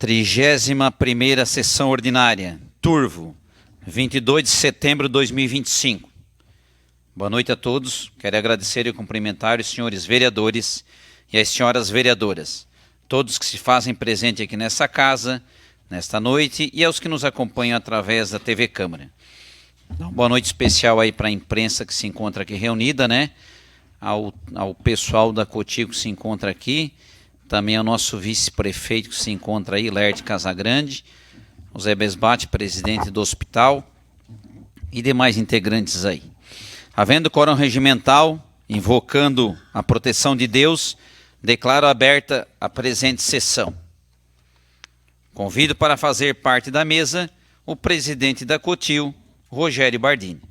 31ª sessão ordinária, Turvo, 22 de setembro de 2025. Boa noite a todos. Quero agradecer e cumprimentar os senhores vereadores e as senhoras vereadoras, todos que se fazem presente aqui nessa casa, nesta noite, e aos que nos acompanham através da TV Câmara. Uma boa noite especial aí para a imprensa que se encontra aqui reunida, né? Ao pessoal da Cotigo que se encontra aqui, também ao nosso vice-prefeito que se encontra aí, Lerte Casagrande, o Zé Besbate, presidente do hospital, e demais integrantes aí. Havendo quórum regimental, invocando a proteção de Deus, declaro aberta a presente sessão. Convido para fazer parte da mesa o presidente da Cotil, Rogério Bardini.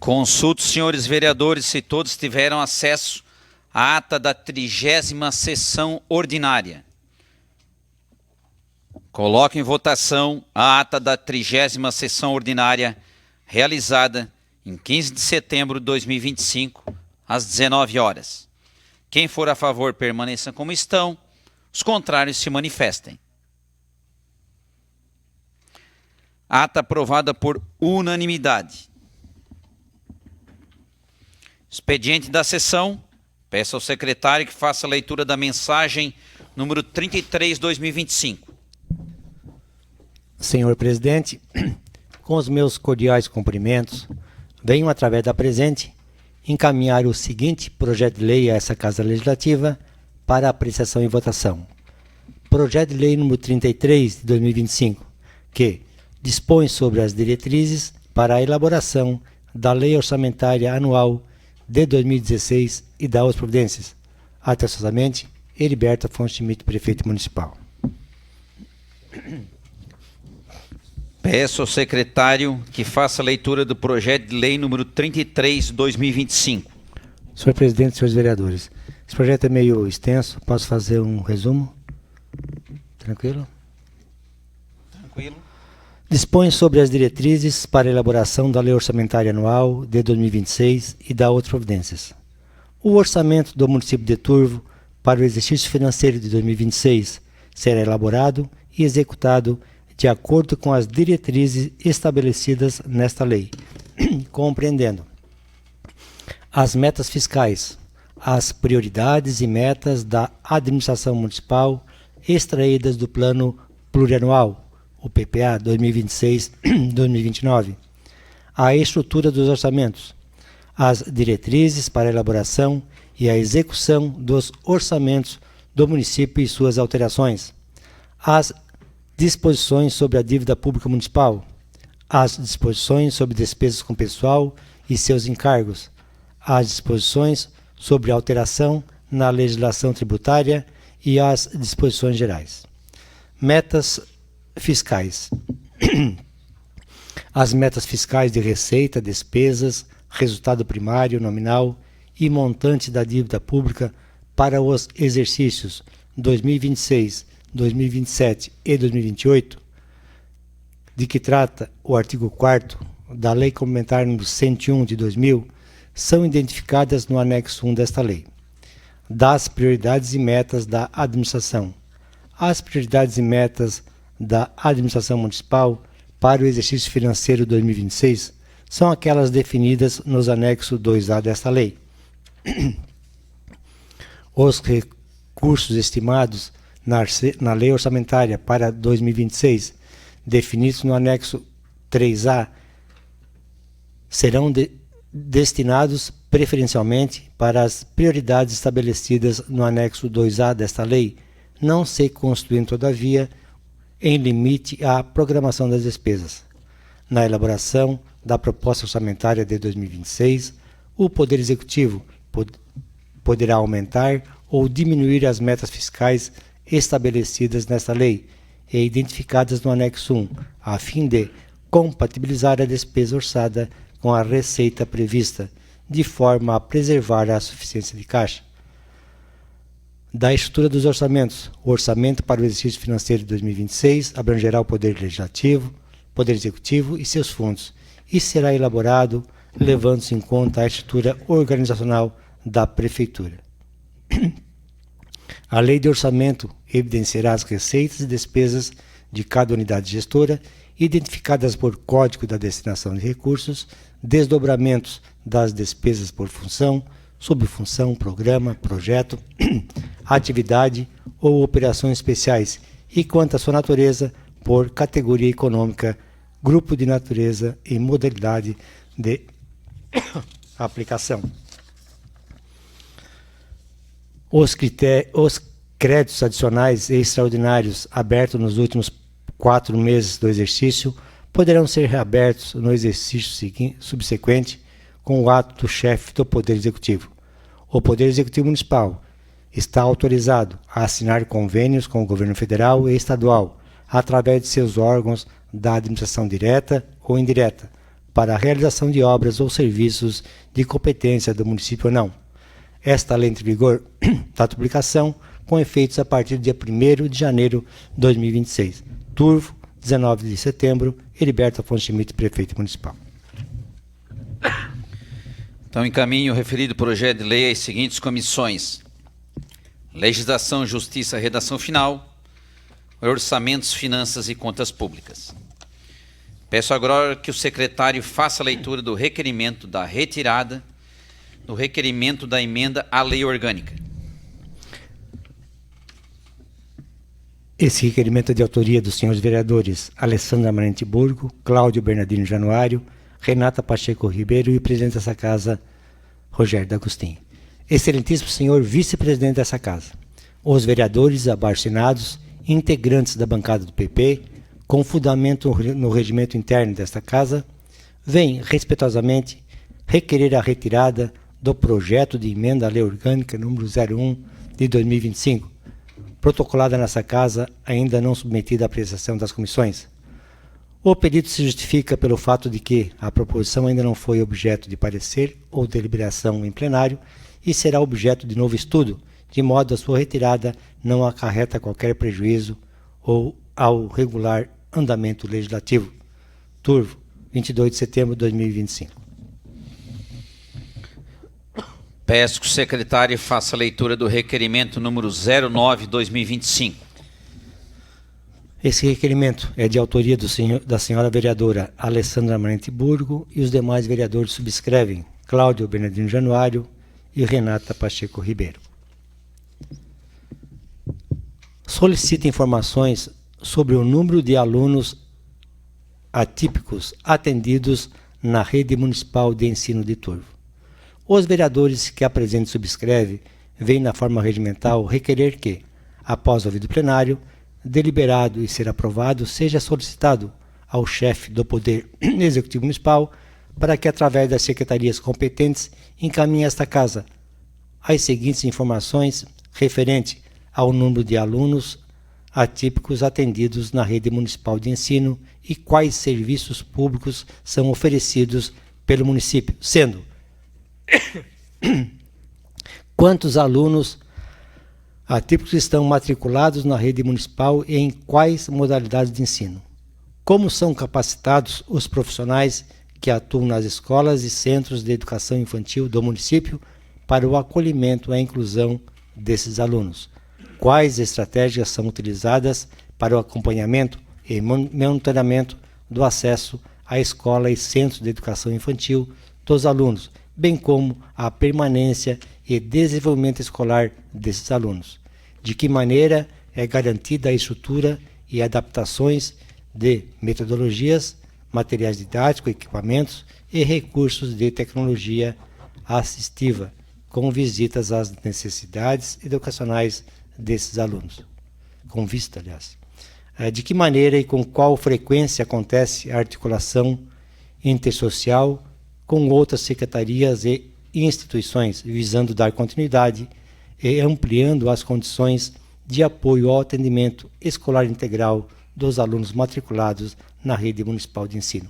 Consulto, senhores vereadores, se todos tiveram acesso à ata da 30ª sessão ordinária. Coloco em votação a ata da 30ª sessão ordinária realizada em 15 de setembro de 2025, às 19 horas. Quem for a favor, permaneça como estão. Os contrários se manifestem. Ata aprovada por unanimidade. Expediente da sessão, peço ao secretário que faça a leitura da mensagem número 33/2025. Senhor presidente, com os meus cordiais cumprimentos, venho através da presente encaminhar o seguinte projeto de lei a essa Casa Legislativa para apreciação e votação. Projeto de lei número 33 de 2025, que dispõe sobre as diretrizes para a elaboração da Lei Orçamentária Anual de 2016 e da outras providências. Atenciosamente, Heriberto Afonso Schmidt, prefeito municipal. Peço ao secretário que faça a leitura do projeto de lei número 33/2025. Senhor presidente, senhores vereadores, esse projeto é meio extenso, posso fazer um resumo? Tranquilo? Tranquilo. Dispõe sobre as diretrizes para a elaboração da Lei Orçamentária Anual de 2026 e da outras providências. O orçamento do município de Turvo para o exercício financeiro de 2026 será elaborado e executado de acordo com as diretrizes estabelecidas nesta lei, compreendendo as metas fiscais, as prioridades e metas da administração municipal extraídas do Plano Plurianual, o PPA 2026-2029, a estrutura dos orçamentos, as diretrizes para a elaboração e a execução dos orçamentos do município e suas alterações, as disposições sobre a dívida pública municipal, as disposições sobre despesas com pessoal e seus encargos, as disposições sobre alteração na legislação tributária e as disposições gerais. Metas fiscais. As metas fiscais de receita, despesas, resultado primário, nominal e montante da dívida pública para os exercícios 2026, 2027 e 2028, de que trata o artigo 4º da Lei Complementar número 101 de 2000, são identificadas no anexo 1 desta lei. Das prioridades e metas da administração. As prioridades e metas da administração municipal para o exercício financeiro 2026 são aquelas definidas nos anexos 2A desta lei. Os recursos estimados na Lei Orçamentária para 2026, definidos no anexo 3A, serão destinados preferencialmente para as prioridades estabelecidas no anexo 2A desta lei, não se constituindo, todavia, em limite à programação das despesas. Na elaboração da proposta orçamentária de 2026, o Poder Executivo poderá aumentar ou diminuir as metas fiscais estabelecidas nesta lei, e identificadas no anexo 1, a fim de compatibilizar a despesa orçada com a receita prevista, de forma a preservar a suficiência de caixa. Da estrutura dos orçamentos, o orçamento para o exercício financeiro de 2026 abrangerá o Poder Legislativo, Poder Executivo e seus fundos, e será elaborado levando-se em conta a estrutura organizacional da Prefeitura. A Lei de Orçamento evidenciará as receitas e despesas de cada unidade gestora, identificadas por código da destinação de recursos, desdobramentos das despesas por função, subfunção, programa, projeto, atividade ou operações especiais e, quanto à sua natureza, por categoria econômica, grupo de natureza e modalidade de aplicação. Os créditos adicionais e extraordinários abertos nos últimos 4 meses do exercício poderão ser reabertos no exercício subsequente com o ato do chefe do Poder Executivo. O Poder Executivo Municipal está autorizado a assinar convênios com o governo federal e estadual, através de seus órgãos da administração direta ou indireta, para a realização de obras ou serviços de competência do município ou não. Esta lei entra em vigor da publicação, com efeitos a partir do dia 1º de janeiro de 2026. Turvo, 19 de setembro, Heriberto Afonso Schmidt, Prefeito Municipal. Então, encaminho o referido projeto de lei às seguintes comissões: Legislação, Justiça, Redação Final, Orçamentos, Finanças e Contas Públicas. Peço agora que o secretário faça a leitura do requerimento da retirada do requerimento da emenda à lei orgânica. Esse requerimento é de autoria dos senhores vereadores Alessandra Amarante Burgo, Cláudio Bernardino Januário, Renata Pacheco Ribeiro e o presidente dessa casa, Rogério D'Agostinho. Excelentíssimo senhor vice-presidente dessa casa, os vereadores abaixo-assinados, integrantes da bancada do PP, com fundamento no regimento interno desta casa, vêm respeitosamente requerer a retirada do projeto de emenda à lei orgânica número 01 de 2025, protocolada nessa casa, ainda não submetida à apreciação das comissões. O pedido se justifica pelo fato de que a proposição ainda não foi objeto de parecer ou deliberação em plenário e será objeto de novo estudo, de modo a sua retirada não acarreta qualquer prejuízo ou ao regular andamento legislativo. Turvo, 22 de setembro de 2025. Peço que o secretário faça a leitura do requerimento número 09/2025. Esse requerimento é de autoria da senhora vereadora Alessandra Amarante Burgo e os demais vereadores subscrevem Cláudio Bernardino Januário e Renata Pacheco Ribeiro. Solicita informações sobre o número de alunos atípicos atendidos na rede municipal de ensino de Turvo. Os vereadores que apresentam e subscrevem vêm na forma regimental requerer que, após o ouvido plenário, deliberado e ser aprovado, seja solicitado ao chefe do Poder Executivo Municipal para que, através das secretarias competentes, encaminhe a esta casa as seguintes informações referente ao número de alunos atípicos atendidos na rede municipal de ensino e quais serviços públicos são oferecidos pelo município, sendo quantos alunos atípicos estão matriculados na rede municipal e em quais modalidades de ensino, como são capacitados os profissionais que atuam nas escolas e centros de educação infantil do município para o acolhimento e a inclusão desses alunos, quais estratégias são utilizadas para o acompanhamento e monitoramento do acesso à escola e centros de educação infantil dos alunos, bem como a permanência e desenvolvimento escolar desses alunos. De que maneira é garantida a estrutura e adaptações de metodologias, materiais didáticos, equipamentos e recursos de tecnologia assistiva, com visitas às necessidades educacionais desses alunos. Com vista, aliás. De que maneira e com qual frequência acontece a articulação intersocial com outras secretarias e instituições, visando dar continuidade e ampliando as condições de apoio ao atendimento escolar integral dos alunos matriculados na rede municipal de ensino.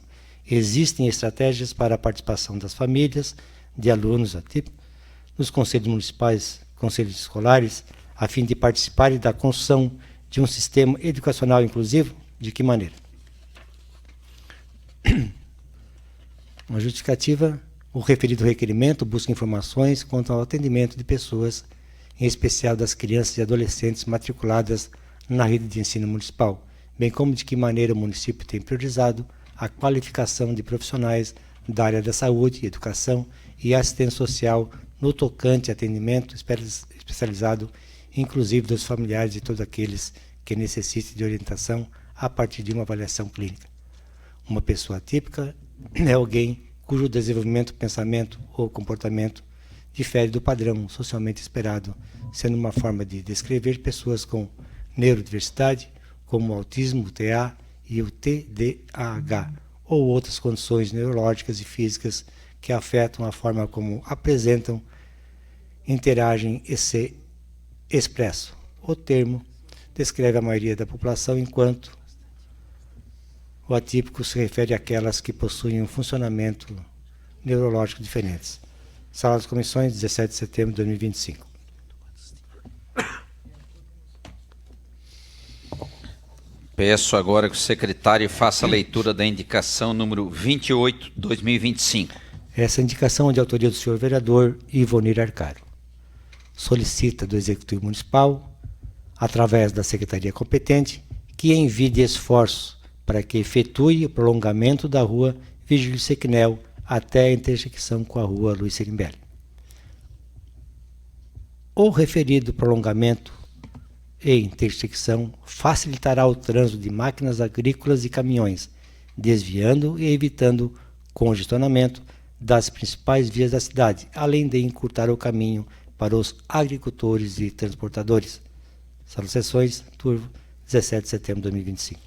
Existem estratégias para a participação das famílias de alunos atípicos nos conselhos municipais, conselhos escolares, a fim de participarem da construção de um sistema educacional inclusivo? De que maneira? Uma justificativa: o referido requerimento busca informações quanto ao atendimento de pessoas, em especial das crianças e adolescentes matriculadas na rede de ensino municipal, bem como de que maneira o município tem priorizado a qualificação de profissionais da área da saúde, educação e assistência social no tocante a atendimento especializado, inclusive dos familiares de todos aqueles que necessitem de orientação a partir de uma avaliação clínica. Uma pessoa atípica é alguém cujo desenvolvimento, pensamento ou comportamento difere do padrão socialmente esperado, sendo uma forma de descrever pessoas com neurodiversidade, como o autismo, o TA e o TDAH, ou outras condições neurológicas e físicas que afetam a forma como apresentam, interagem e se expressam. O termo descreve a maioria da população, enquanto o atípico se refere àquelas que possuem um funcionamento neurológico diferente. Sala das Comissões, 17 de setembro de 2025. Peço agora que o secretário faça a leitura da indicação número 28, 2025. Essa indicação é de autoria do senhor vereador Ivonir Arcaro. Solicita do Executivo Municipal, através da Secretaria competente, que envie esforços para que efetue o prolongamento da rua Vigílio Sequinel até a intersecção com a rua Luiz Serimbelli. O referido prolongamento e intersecção facilitará o trânsito de máquinas agrícolas e caminhões, desviando e evitando congestionamento das principais vias da cidade, além de encurtar o caminho para os agricultores e transportadores. Sala de Sessões, turno 17 de setembro de 2025.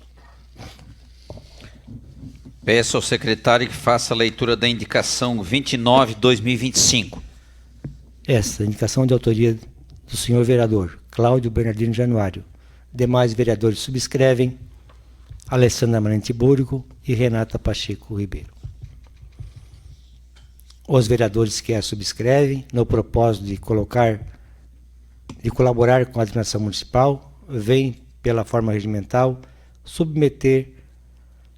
Peço ao secretário que faça a leitura da indicação 29, 2025. Essa indicação é de autoria do senhor vereador Cláudio Bernardino Januário. Demais vereadores subscrevem: Alessandra Amarante Burgo e Renata Pacheco Ribeiro. Os vereadores que a subscrevem, no propósito de colaborar com a administração municipal, vêm, pela forma regimental, submeter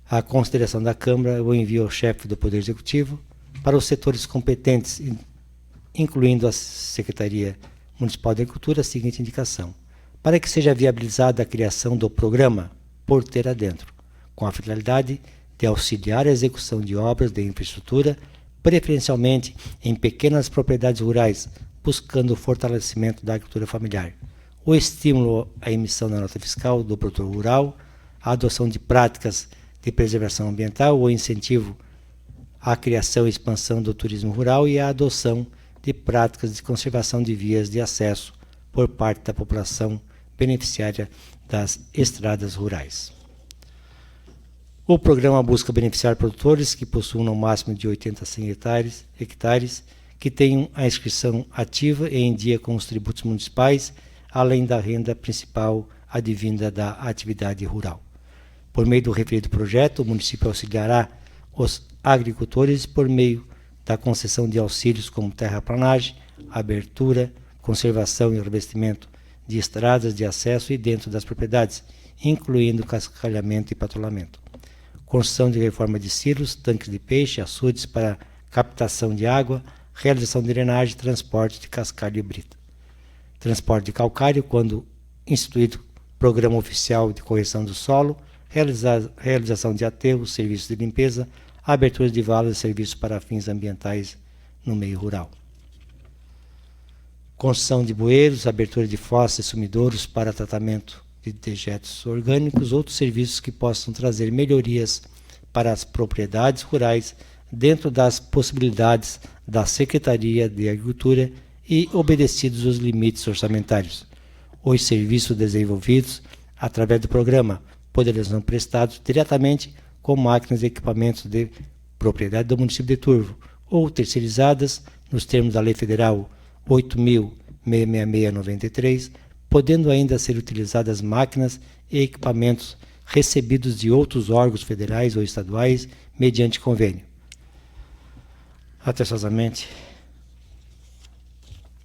à consideração da Câmara o envio ao chefe do Poder Executivo para os setores competentes, incluindo a Secretaria Municipal de Agricultura, a seguinte indicação: para que seja viabilizada a criação do programa Porteira Dentro, com a finalidade de auxiliar a execução de obras de infraestrutura, preferencialmente em pequenas propriedades rurais, buscando o fortalecimento da agricultura familiar, o estímulo à emissão da nota fiscal do produtor rural, a adoção de práticas de preservação ambiental, o incentivo à criação e expansão do turismo rural e a adoção de práticas de conservação de vias de acesso por parte da população beneficiária das estradas rurais. O programa busca beneficiar produtores que possuam no máximo de 80 a 100 hectares, que tenham a inscrição ativa e em dia com os tributos municipais, além da renda principal advinda da atividade rural. Por meio do referido projeto, o município auxiliará os agricultores por meio da concessão de auxílios como terraplanagem, abertura, conservação e revestimento de estradas de acesso e dentro das propriedades, incluindo cascalhamento e patrulhamento. Construção de reforma de silos, tanques de peixe, açudes para captação de água, realização de drenagem, transporte de cascalho e brita. Transporte de calcário, quando instituído programa oficial de correção do solo, realização de aterros, serviços de limpeza, abertura de valas e serviços para fins ambientais no meio rural. Construção de bueiros, abertura de fossas e sumidouros para tratamento de dejetos orgânicos, outros serviços que possam trazer melhorias para as propriedades rurais dentro das possibilidades da Secretaria de Agricultura e obedecidos os limites orçamentários. Os serviços desenvolvidos através do programa poderão ser prestados diretamente com máquinas e equipamentos de propriedade do município de Turvo ou terceirizadas nos termos da Lei Federal 8.666/93, podendo ainda ser utilizadas máquinas e equipamentos recebidos de outros órgãos federais ou estaduais mediante convênio. Atenciosamente,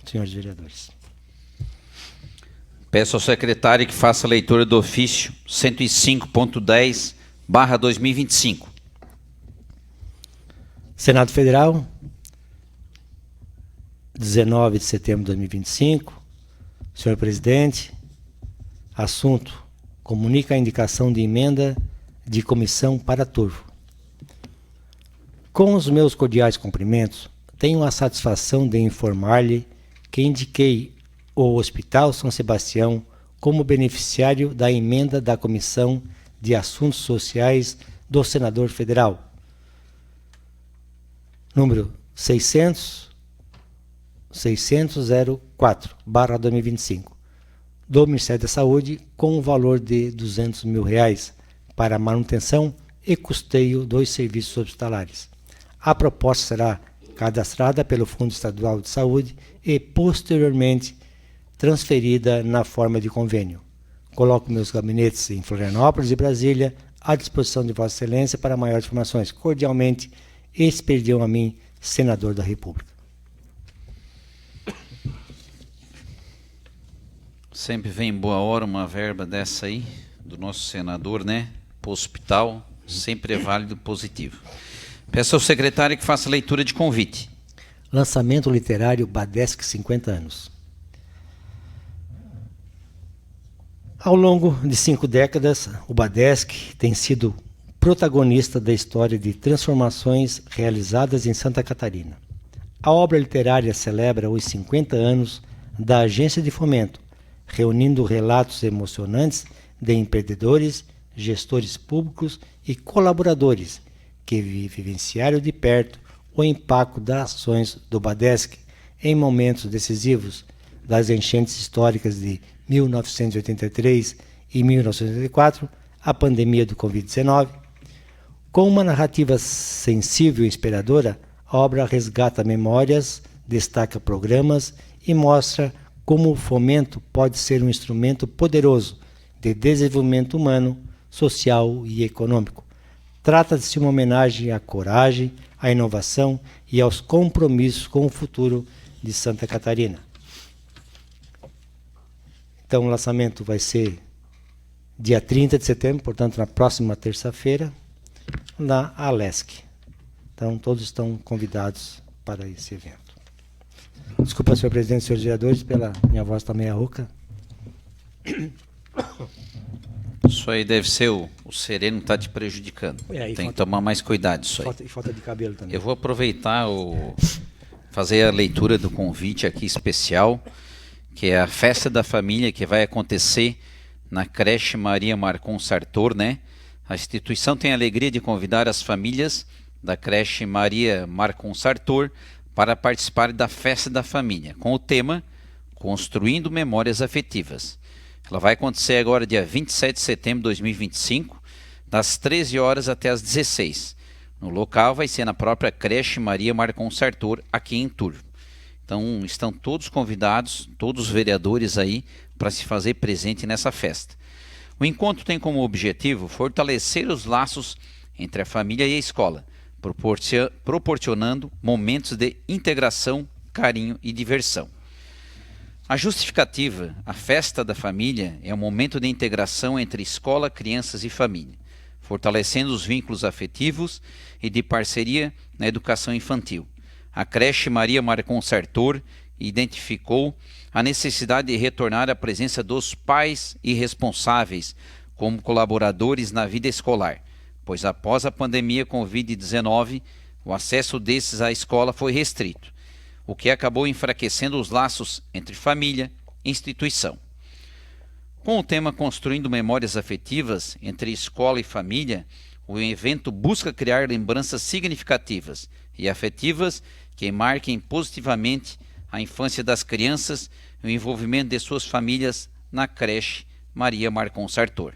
senhores vereadores. Peço ao secretário que faça a leitura do ofício 105.10/2025. Senado Federal, 19 de setembro de 2025. Senhor presidente, assunto: comunica a indicação de emenda de comissão para turvo. Com os meus cordiais cumprimentos, tenho a satisfação de informar-lhe que indiquei o Hospital São Sebastião como beneficiário da emenda da Comissão de Assuntos Sociais do Senador Federal, número 60004/2025, do Ministério da Saúde, com um valor de R$200 mil para manutenção e custeio dos serviços hospitalares. A proposta será cadastrada pelo Fundo Estadual de Saúde e, posteriormente, transferida na forma de convênio. Coloco meus gabinetes em Florianópolis e Brasília à disposição de Vossa Excelência para maiores informações. Cordialmente, expediam a mim, Senador da República. Sempre vem em boa hora uma verba dessa aí, do nosso senador, né? Para o hospital, sempre é válido, positivo. Peço ao secretário que faça a leitura de convite. Lançamento literário Badesc 50 anos. Ao longo de 5 décadas, o Badesc tem sido protagonista da história de transformações realizadas em Santa Catarina. A obra literária celebra os 50 anos da Agência de Fomento, reunindo relatos emocionantes de empreendedores, gestores públicos e colaboradores que vivenciaram de perto o impacto das ações do Badesc em momentos decisivos das enchentes históricas de 1983 e 1984, a pandemia do Covid-19. Com uma narrativa sensível e inspiradora, a obra resgata memórias, destaca programas e mostra como o fomento pode ser um instrumento poderoso de desenvolvimento humano, social e econômico. Trata-se de uma homenagem à coragem, à inovação e aos compromissos com o futuro de Santa Catarina. Então, o lançamento vai ser dia 30 de setembro, portanto, na próxima terça-feira, na Alesc. Então, todos estão convidados para esse evento. Desculpa, senhor presidente e senhores vereadores, pela minha voz também rouca. Isso aí deve ser o sereno que está te prejudicando. Tem que tomar mais cuidado isso aí. E falta de cabelo também. Eu vou aproveitar fazer a leitura do convite aqui especial, que é a festa da família que vai acontecer na creche Maria Marcon Sartor, né? A instituição tem a alegria de convidar as famílias da creche Maria Marcon Sartor para participar da festa da família, com o tema Construindo Memórias Afetivas. Ela vai acontecer agora dia 27 de setembro de 2025, das 13 horas até as 16. No local vai ser na própria creche Maria Marcon Sartor, aqui em Turvo. Então estão todos convidados, todos os vereadores aí, para se fazer presente nessa festa. O encontro tem como objetivo fortalecer os laços entre a família e a escola, proporcionando momentos de integração, carinho e diversão. A justificativa, a festa da família, é um momento de integração entre escola, crianças e família, fortalecendo os vínculos afetivos e de parceria na educação infantil. A creche Maria Marcon Sartor identificou a necessidade de retornar à presença dos pais e responsáveis como colaboradores na vida escolar, pois após a pandemia Covid-19, o acesso desses à escola foi restrito, o que acabou enfraquecendo os laços entre família e instituição. Com o tema Construindo Memórias Afetivas entre Escola e Família, o evento busca criar lembranças significativas e afetivas que marquem positivamente a infância das crianças e o envolvimento de suas famílias na creche Maria Marcon Sartor.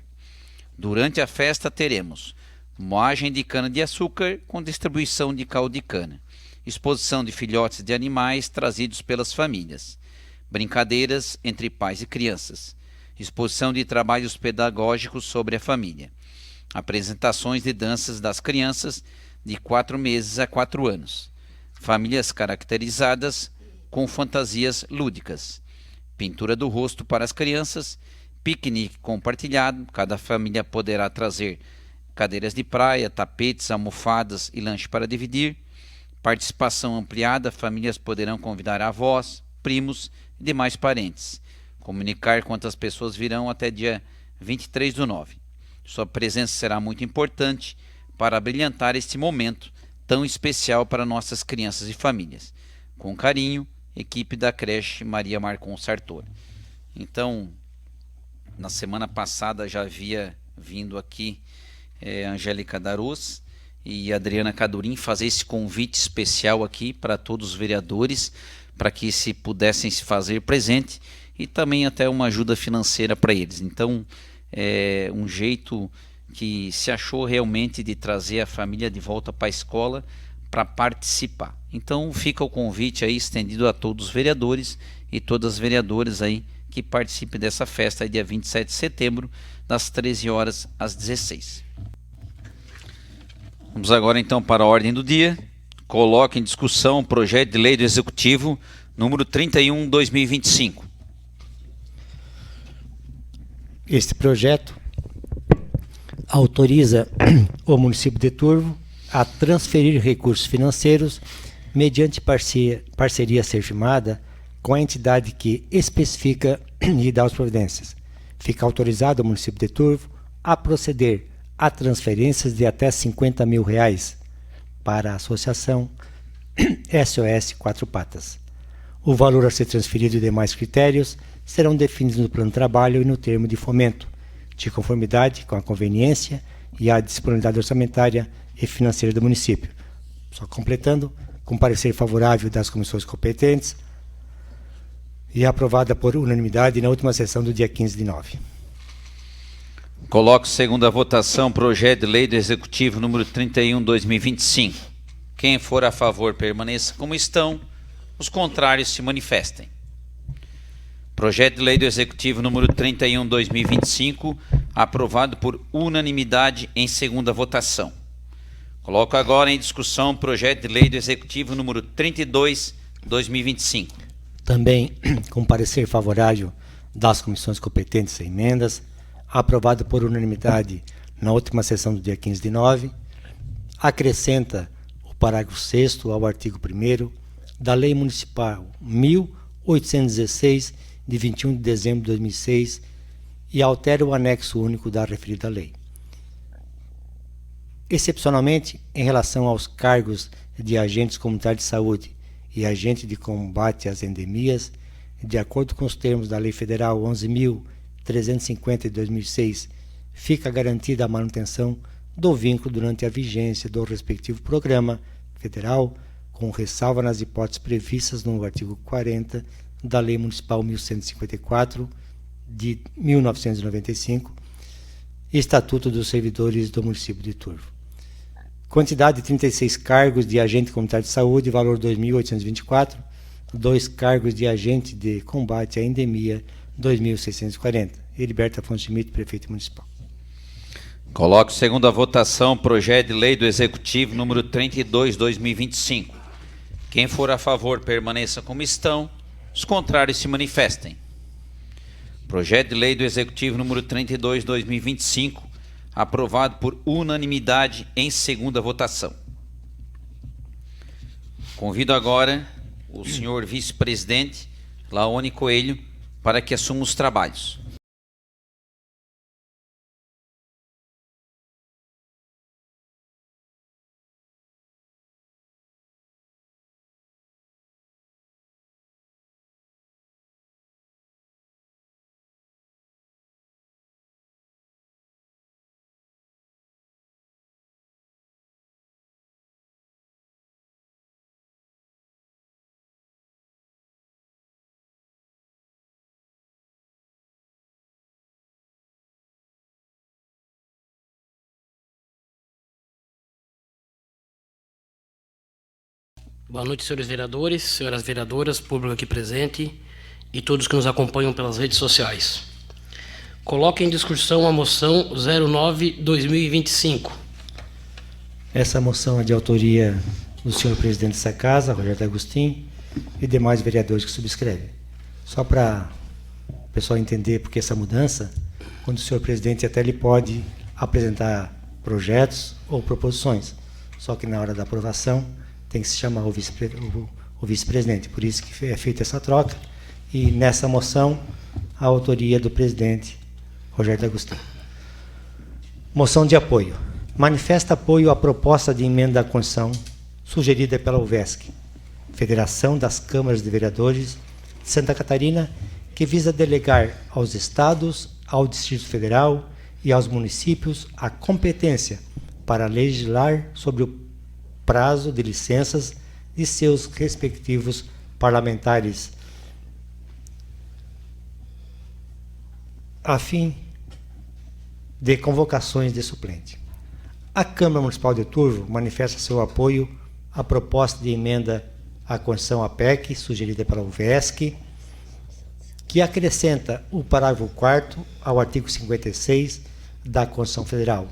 Durante a festa teremos moagem de cana-de-açúcar com distribuição de caldo de cana, exposição de filhotes de animais trazidos pelas famílias, brincadeiras entre pais e crianças, exposição de trabalhos pedagógicos sobre a família, apresentações de danças das crianças de 4 meses a 4 anos, famílias caracterizadas com fantasias lúdicas, pintura do rosto para as crianças, piquenique compartilhado, cada família poderá trazer cadeiras de praia, tapetes, almofadas e lanche para dividir, participação ampliada, famílias poderão convidar avós, primos e demais parentes, comunicar quantas pessoas virão até dia 23/9. Sua presença será muito importante para brilhantar este momento tão especial para nossas crianças e famílias. Com carinho, equipe da creche Maria Marcon Sartor. Então, na semana passada já havia vindo aqui Angélica Daruz e Adriana Cadurim fazer esse convite especial aqui para todos os vereadores, para que se pudessem se fazer presente e também até uma ajuda financeira para eles. Então, é um jeito que se achou realmente de trazer a família de volta para a escola para participar. Então fica o convite aí estendido a todos os vereadores e todas as vereadoras aí que participem dessa festa aí, dia 27 de setembro, das 13 horas às 16. Vamos agora então para a ordem do dia. Coloque em discussão o projeto de lei do Executivo número 31/2025. Este projeto autoriza o município de Turvo a transferir recursos financeiros mediante parceria a ser firmada com a entidade que especifica e dá as providências. Fica autorizado o município de Turvo a proceder a transferências de até R$50 mil para a associação SOS Quatro Patas. O valor a ser transferido e demais critérios serão definidos no plano de trabalho e no termo de fomento, de conformidade com a conveniência e a disponibilidade orçamentária e financeira do município. Só completando, com parecer favorável das comissões competentes e aprovada por unanimidade na última sessão do dia 15/9. Coloco segunda votação projeto de lei do Executivo número 31/2025. Quem for a favor permaneça como estão, os contrários se manifestem. Projeto de lei do Executivo número 31/2025, aprovado por unanimidade em segunda votação. Coloco agora em discussão o projeto de lei do Executivo número 32/2025. Também com parecer favorável das comissões competentes e emendas, aprovado por unanimidade na última sessão do dia 15/9, acrescenta o parágrafo 6º ao artigo 1º da Lei Municipal 1816, de 21 de dezembro de 2006, e altera o anexo único da referida lei. Excepcionalmente, em relação aos cargos de agentes comunitários de saúde e agente de combate às endemias, de acordo com os termos da Lei Federal 11.350 de 2006, fica garantida a manutenção do vínculo durante a vigência do respectivo programa federal, com ressalva nas hipóteses previstas no artigo 40 da Lei Municipal 1154 de 1995, Estatuto dos Servidores do Município de Turvo. Quantidade de 36 cargos de agente comunitário de saúde, valor 2.824, 2 cargos de agente de combate à endemia, 2.640. Heriberto Afonso Schmidt, prefeito municipal. Coloco segunda votação projeto de lei do Executivo número 32/2025. Quem for a favor permaneça como estão, os contrários se manifestem. Projeto de lei do Executivo número 32/2025, aprovado por unanimidade em segunda votação. Convido agora o senhor vice-presidente Laone Coelho para que assuma os trabalhos. Boa noite, senhores vereadores, senhoras vereadoras, público aqui presente e todos que nos acompanham pelas redes sociais. Coloque em discussão a moção 09/2025. Essa moção é de autoria do senhor presidente dessa casa, Rogério D'Agostin, e demais vereadores que subscrevem. Só para o pessoal entender por que essa mudança, quando o senhor presidente até ele pode apresentar projetos ou proposições, só que na hora da aprovação tem que se chamar o vice-presidente. Por isso que é feita essa troca, e nessa moção a autoria do presidente Rogério D'Agostin. Moção de apoio. Manifesta apoio à proposta de emenda à Constituição sugerida pela UVESC, Federação das Câmaras de Vereadores de Santa Catarina, que visa delegar aos estados, ao Distrito Federal e aos municípios a competência para legislar sobre o prazo de licenças de seus respectivos parlamentares, a fim de convocações de suplente. A Câmara Municipal de Turvo manifesta seu apoio à proposta de emenda à Constituição APEC, sugerida pela UVESC, que acrescenta o parágrafo 4º ao artigo 56 da Constituição Federal.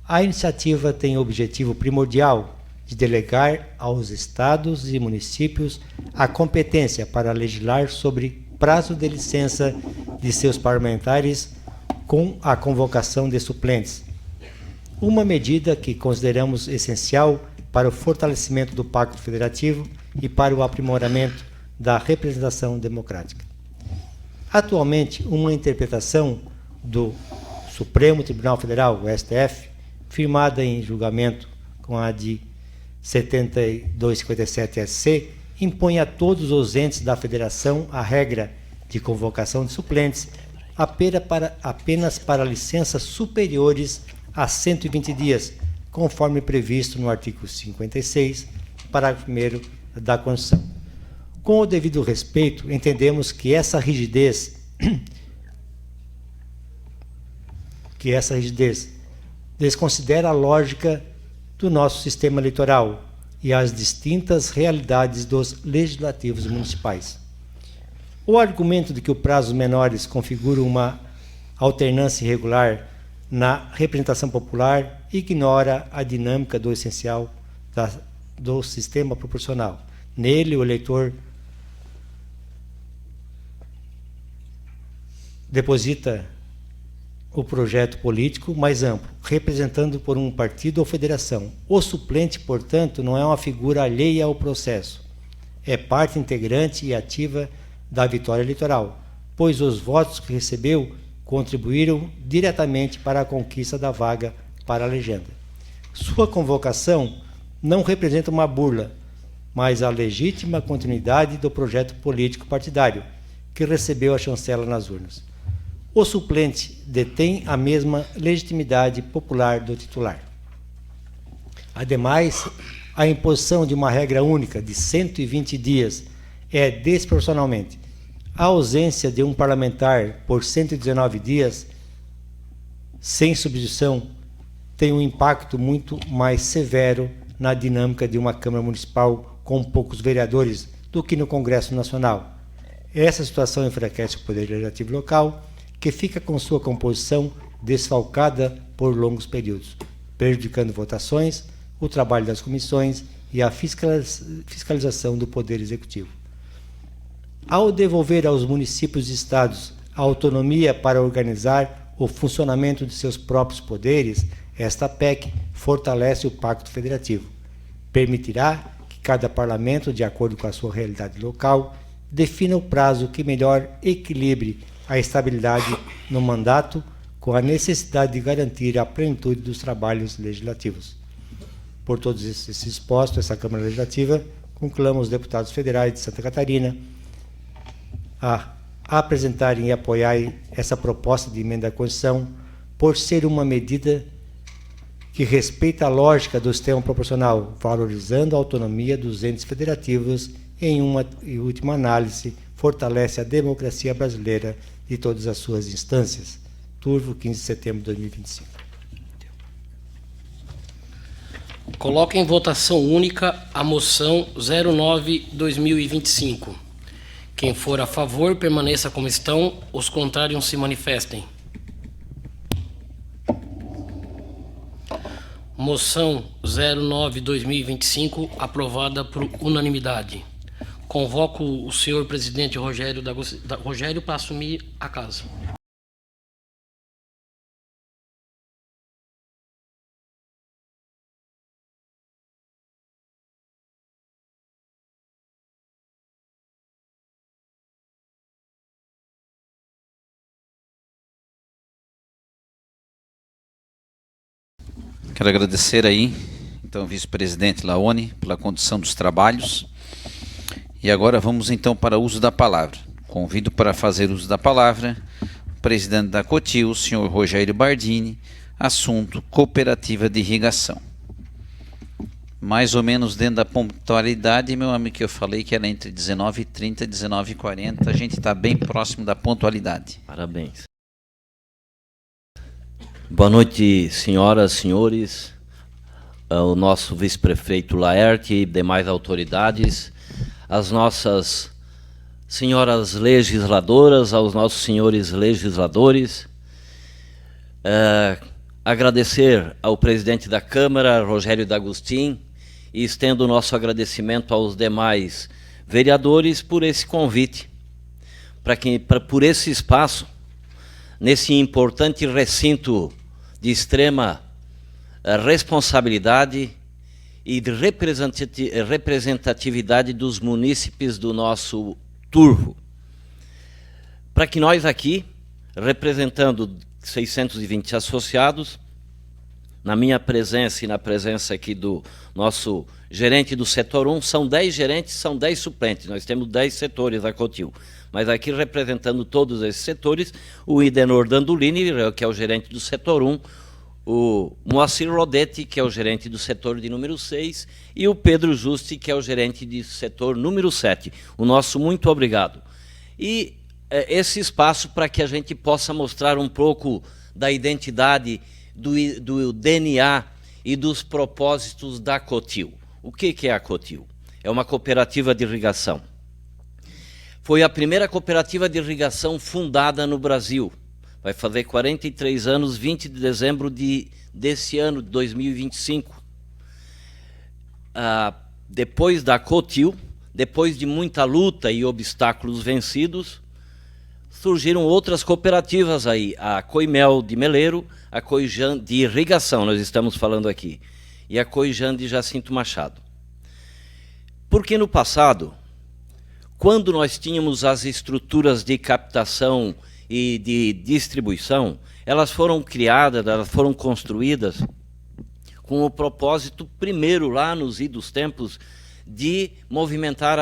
A iniciativa tem o objetivo primordial de delegar aos estados e municípios a competência para legislar sobre prazo de licença de seus parlamentares com a convocação de suplentes. Uma medida que consideramos essencial para o fortalecimento do Pacto Federativo e para o aprimoramento da representação democrática. Atualmente, uma interpretação do Supremo Tribunal Federal, o STF, firmada em julgamento com a de 7257-SC, impõe a todos os entes da Federação a regra de convocação de suplentes apenas para licenças superiores a 120 dias, conforme previsto no artigo 56, parágrafo 1º da Constituição. Com o devido respeito, entendemos que essa rigidez desconsidera a lógica do nosso sistema eleitoral e as distintas realidades dos legislativos municipais. O argumento de que os prazos menores configuram uma alternância irregular na representação popular ignora a dinâmica do essencial do sistema proporcional. Nele, o eleitor deposita o projeto político mais amplo, representando por um partido ou federação. O suplente, portanto, não é uma figura alheia ao processo. É parte integrante e ativa da vitória eleitoral, pois os votos que recebeu contribuíram diretamente para a conquista da vaga para a legenda. Sua convocação não representa uma burla, mas a legítima continuidade do projeto político partidário, que recebeu a chancela nas urnas. O suplente detém a mesma legitimidade popular do titular. Ademais, a imposição de uma regra única de 120 dias é desproporcionalmente. A ausência de um parlamentar por 119 dias, sem substituição, tem um impacto muito mais severo na dinâmica de uma Câmara Municipal com poucos vereadores do que no Congresso Nacional. Essa situação enfraquece o Poder Legislativo local, que fica com sua composição desfalcada por longos períodos, prejudicando votações, o trabalho das comissões e a fiscalização do Poder Executivo. Ao devolver aos municípios e estados a autonomia para organizar o funcionamento de seus próprios poderes, esta PEC fortalece o Pacto Federativo. Permitirá que cada parlamento, de acordo com a sua realidade local, defina o prazo que melhor equilibre a estabilidade no mandato com a necessidade de garantir a plenitude dos trabalhos legislativos. Por todos esses expostos, essa Câmara Legislativa conclama os deputados federais de Santa Catarina a apresentarem e apoiarem essa proposta de emenda à Constituição por ser uma medida que respeita a lógica do sistema proporcional, valorizando a autonomia dos entes federativos e, em uma última análise, fortalece a democracia brasileira de todas as suas instâncias. Turvo, 15 de setembro de 2025. Coloque em votação única a moção 09/2025. Quem for a favor, permaneça como estão. Os contrários se manifestem. Moção 09/2025, aprovada por unanimidade. Convoco o senhor presidente Rogério para assumir a casa. Quero agradecer aí, então, ao vice-presidente Laone, pela condução dos trabalhos. E agora vamos então para o uso da palavra. Convido para fazer uso da palavra o presidente da Cotil, o senhor Rogério Bardini, assunto cooperativa de irrigação. Mais ou menos dentro da pontualidade, meu amigo, que eu falei que era entre 19h30 e 19h40, a gente está bem próximo da pontualidade. Parabéns. Boa noite, senhoras, senhores, o nosso vice-prefeito Laerte e demais autoridades, as nossas senhoras legisladoras, aos nossos senhores legisladores. Agradecer ao presidente da Câmara, Rogério D'Agustin, e estendo o nosso agradecimento aos demais vereadores por esse convite, por esse espaço, nesse importante recinto de extrema responsabilidade e de representatividade dos munícipes do nosso Turvo. Para que nós aqui, representando 620 associados, na minha presença e na presença aqui do nosso gerente do setor 1, são 10 gerentes, são 10 suplentes, nós temos 10 setores da Cotil. Mas aqui representando todos esses setores, o Idenor Dandolini, que é o gerente do setor 1, o Moacir Rodetti, que é o gerente do setor de número 6, e o Pedro Justi, que é o gerente do setor número 7. O nosso muito obrigado. E esse espaço para que a gente possa mostrar um pouco da identidade, do DNA e dos propósitos da Cotil. O que é a Cotil? É uma cooperativa de irrigação. Foi a primeira cooperativa de irrigação fundada no Brasil. Vai fazer 43 anos, 20 de dezembro desse ano, de 2025. Depois da Cotil, depois de muita luta e obstáculos vencidos, surgiram outras cooperativas aí, a Coimel de Meleiro, a Coijan de irrigação, nós estamos falando aqui, e a Coijan de Jacinto Machado. Porque no passado, quando nós tínhamos as estruturas de captação e de distribuição, elas foram criadas, elas foram construídas com o propósito, primeiro, lá nos idos tempos, de movimentar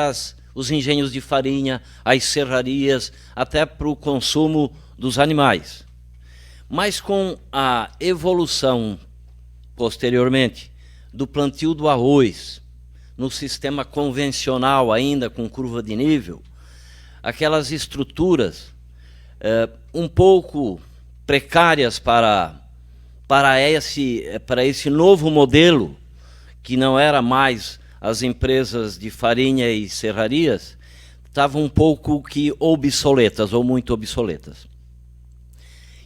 os engenhos de farinha, as serrarias, até para o consumo dos animais. Mas com a evolução, posteriormente, do plantio do arroz, no sistema convencional ainda com curva de nível, aquelas estruturas um pouco precárias para esse novo modelo, que não era mais as empresas de farinha e serrarias, estavam um pouco que obsoletas, ou muito obsoletas.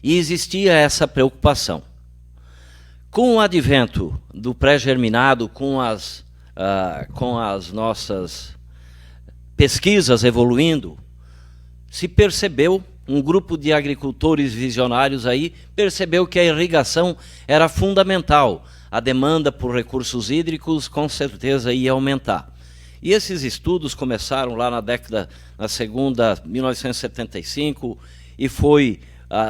E existia essa preocupação. Com o advento do pré-germinado, com as nossas pesquisas evoluindo, se percebeu, um grupo de agricultores visionários aí percebeu que a irrigação era fundamental. A demanda por recursos hídricos com certeza ia aumentar. E esses estudos começaram lá na segunda, 1975, e foi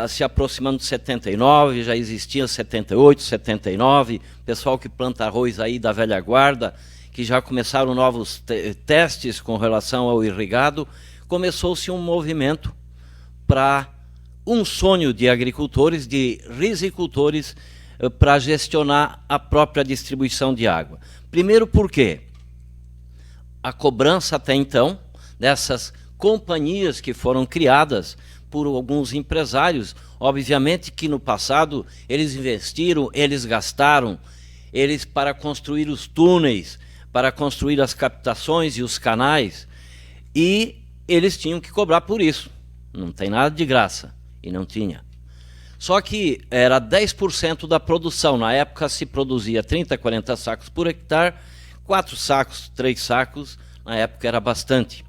se aproximando de 79, já existia 78, 79, pessoal que planta arroz aí da velha guarda, que já começaram novos testes com relação ao irrigado, começou-se um movimento para um sonho de agricultores, de risicultores, para gestionar a própria distribuição de água. Primeiro porque a cobrança até então dessas companhias que foram criadas por alguns empresários, obviamente que no passado eles investiram, eles gastaram, eles para construir os túneis, para construir as captações e os canais, e eles tinham que cobrar por isso. Não tem nada de graça, e não tinha. Só que era 10% da produção. Na época se produzia 30, 40 sacos por hectare, 4 sacos, 3 sacos, na época era bastante.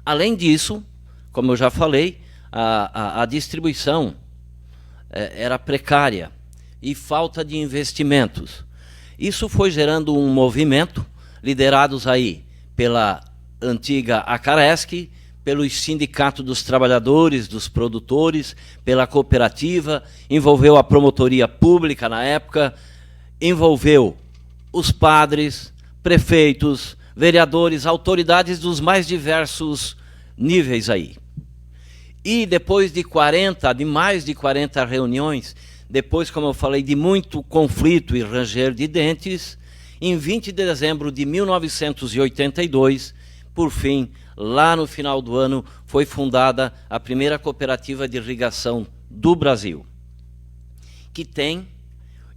Além disso, como eu já falei, a distribuição era precária e falta de investimentos. Isso foi gerando um movimento, liderados aí pela antiga Acaresc, pelo Sindicato dos Trabalhadores, dos Produtores, pela cooperativa, envolveu a promotoria pública na época, envolveu os padres, prefeitos, vereadores, autoridades dos mais diversos níveis aí. E depois de mais de 40 reuniões, depois, como eu falei, de muito conflito e ranger de dentes, em 20 de dezembro de 1982, por fim, lá no final do ano, foi fundada a primeira cooperativa de irrigação do Brasil, que tem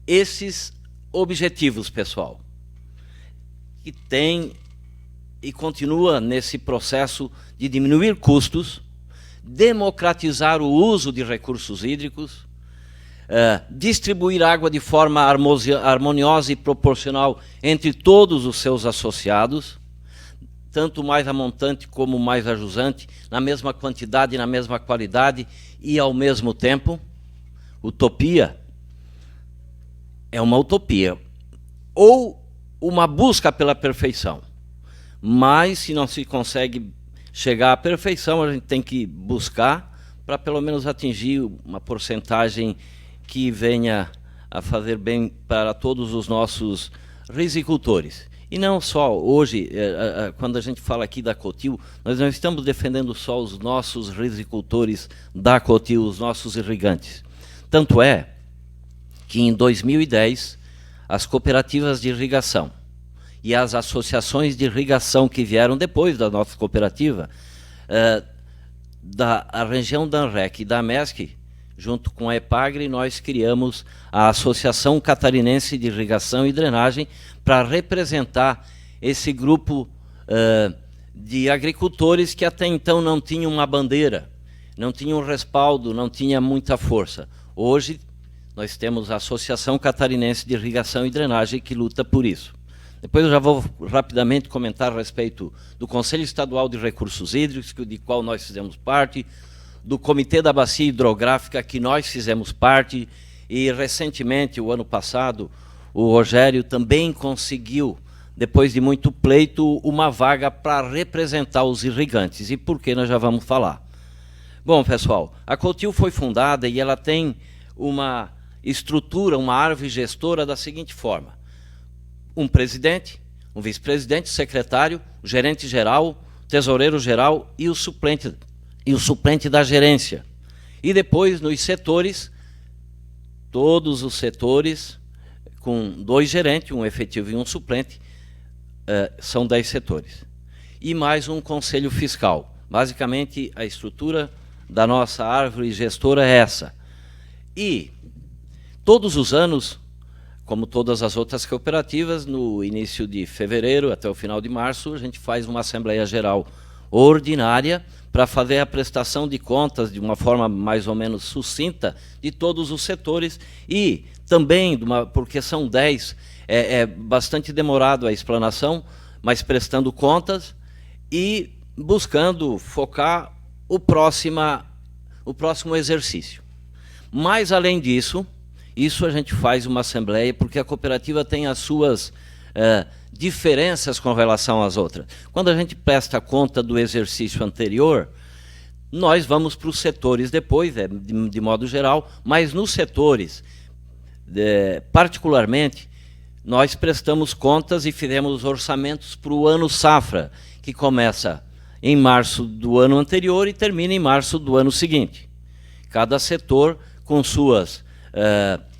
esses objetivos, pessoal, que tem e continua nesse processo de diminuir custos, democratizar o uso de recursos hídricos, distribuir água de forma harmoniosa e proporcional entre todos os seus associados, tanto mais a montante como mais a jusante, na mesma quantidade, na mesma qualidade e ao mesmo tempo. Utopia é uma utopia ou uma busca pela perfeição, mas se não se consegue chegar à perfeição, a gente tem que buscar para pelo menos atingir uma porcentagem que venha a fazer bem para todos os nossos rizicultores. E não só, hoje, quando a gente fala aqui da Cotil, nós não estamos defendendo só os nossos rizicultores da Cotil, os nossos irrigantes. Tanto é que em 2010, as cooperativas de irrigação e as associações de irrigação que vieram depois da nossa cooperativa, da região da ANREC e da MESC, junto com a EPAGRE, nós criamos a Associação Catarinense de Irrigação e Drenagem para representar esse grupo de agricultores que até então não tinham uma bandeira, não tinham respaldo, não tinha muita força. Hoje, nós temos a Associação Catarinense de Irrigação e Drenagem que luta por isso. Depois eu já vou rapidamente comentar a respeito do Conselho Estadual de Recursos Hídricos, de qual nós fizemos parte, do Comitê da Bacia Hidrográfica, que nós fizemos parte, e recentemente, o ano passado, o Rogério também conseguiu, depois de muito pleito, uma vaga para representar os irrigantes. E por que nós já vamos falar? Bom, pessoal, a Cotil foi fundada e ela tem uma estrutura, uma árvore gestora da seguinte forma: um presidente, um vice-presidente, secretário, gerente-geral, tesoureiro-geral e o suplente da gerência. E depois, nos setores, todos os setores, com 2 gerentes, um efetivo e um suplente, são 10 setores. E mais um conselho fiscal. Basicamente, a estrutura da nossa árvore gestora é essa. E, todos os anos, como todas as outras cooperativas, no início de fevereiro até o final de março, a gente faz uma Assembleia Geral ordinária para fazer a prestação de contas de uma forma mais ou menos sucinta de todos os setores e também, porque são 10, é bastante demorado a explanação, mas prestando contas e buscando focar o próximo exercício. Mas, além disso, isso a gente faz uma assembleia porque a cooperativa tem as suas diferenças com relação às outras. Quando a gente presta conta do exercício anterior, nós vamos para os setores depois, de modo geral, mas nos setores, particularmente, nós prestamos contas e fizemos orçamentos para o ano safra, que começa em março do ano anterior e termina em março do ano seguinte. Cada setor com suas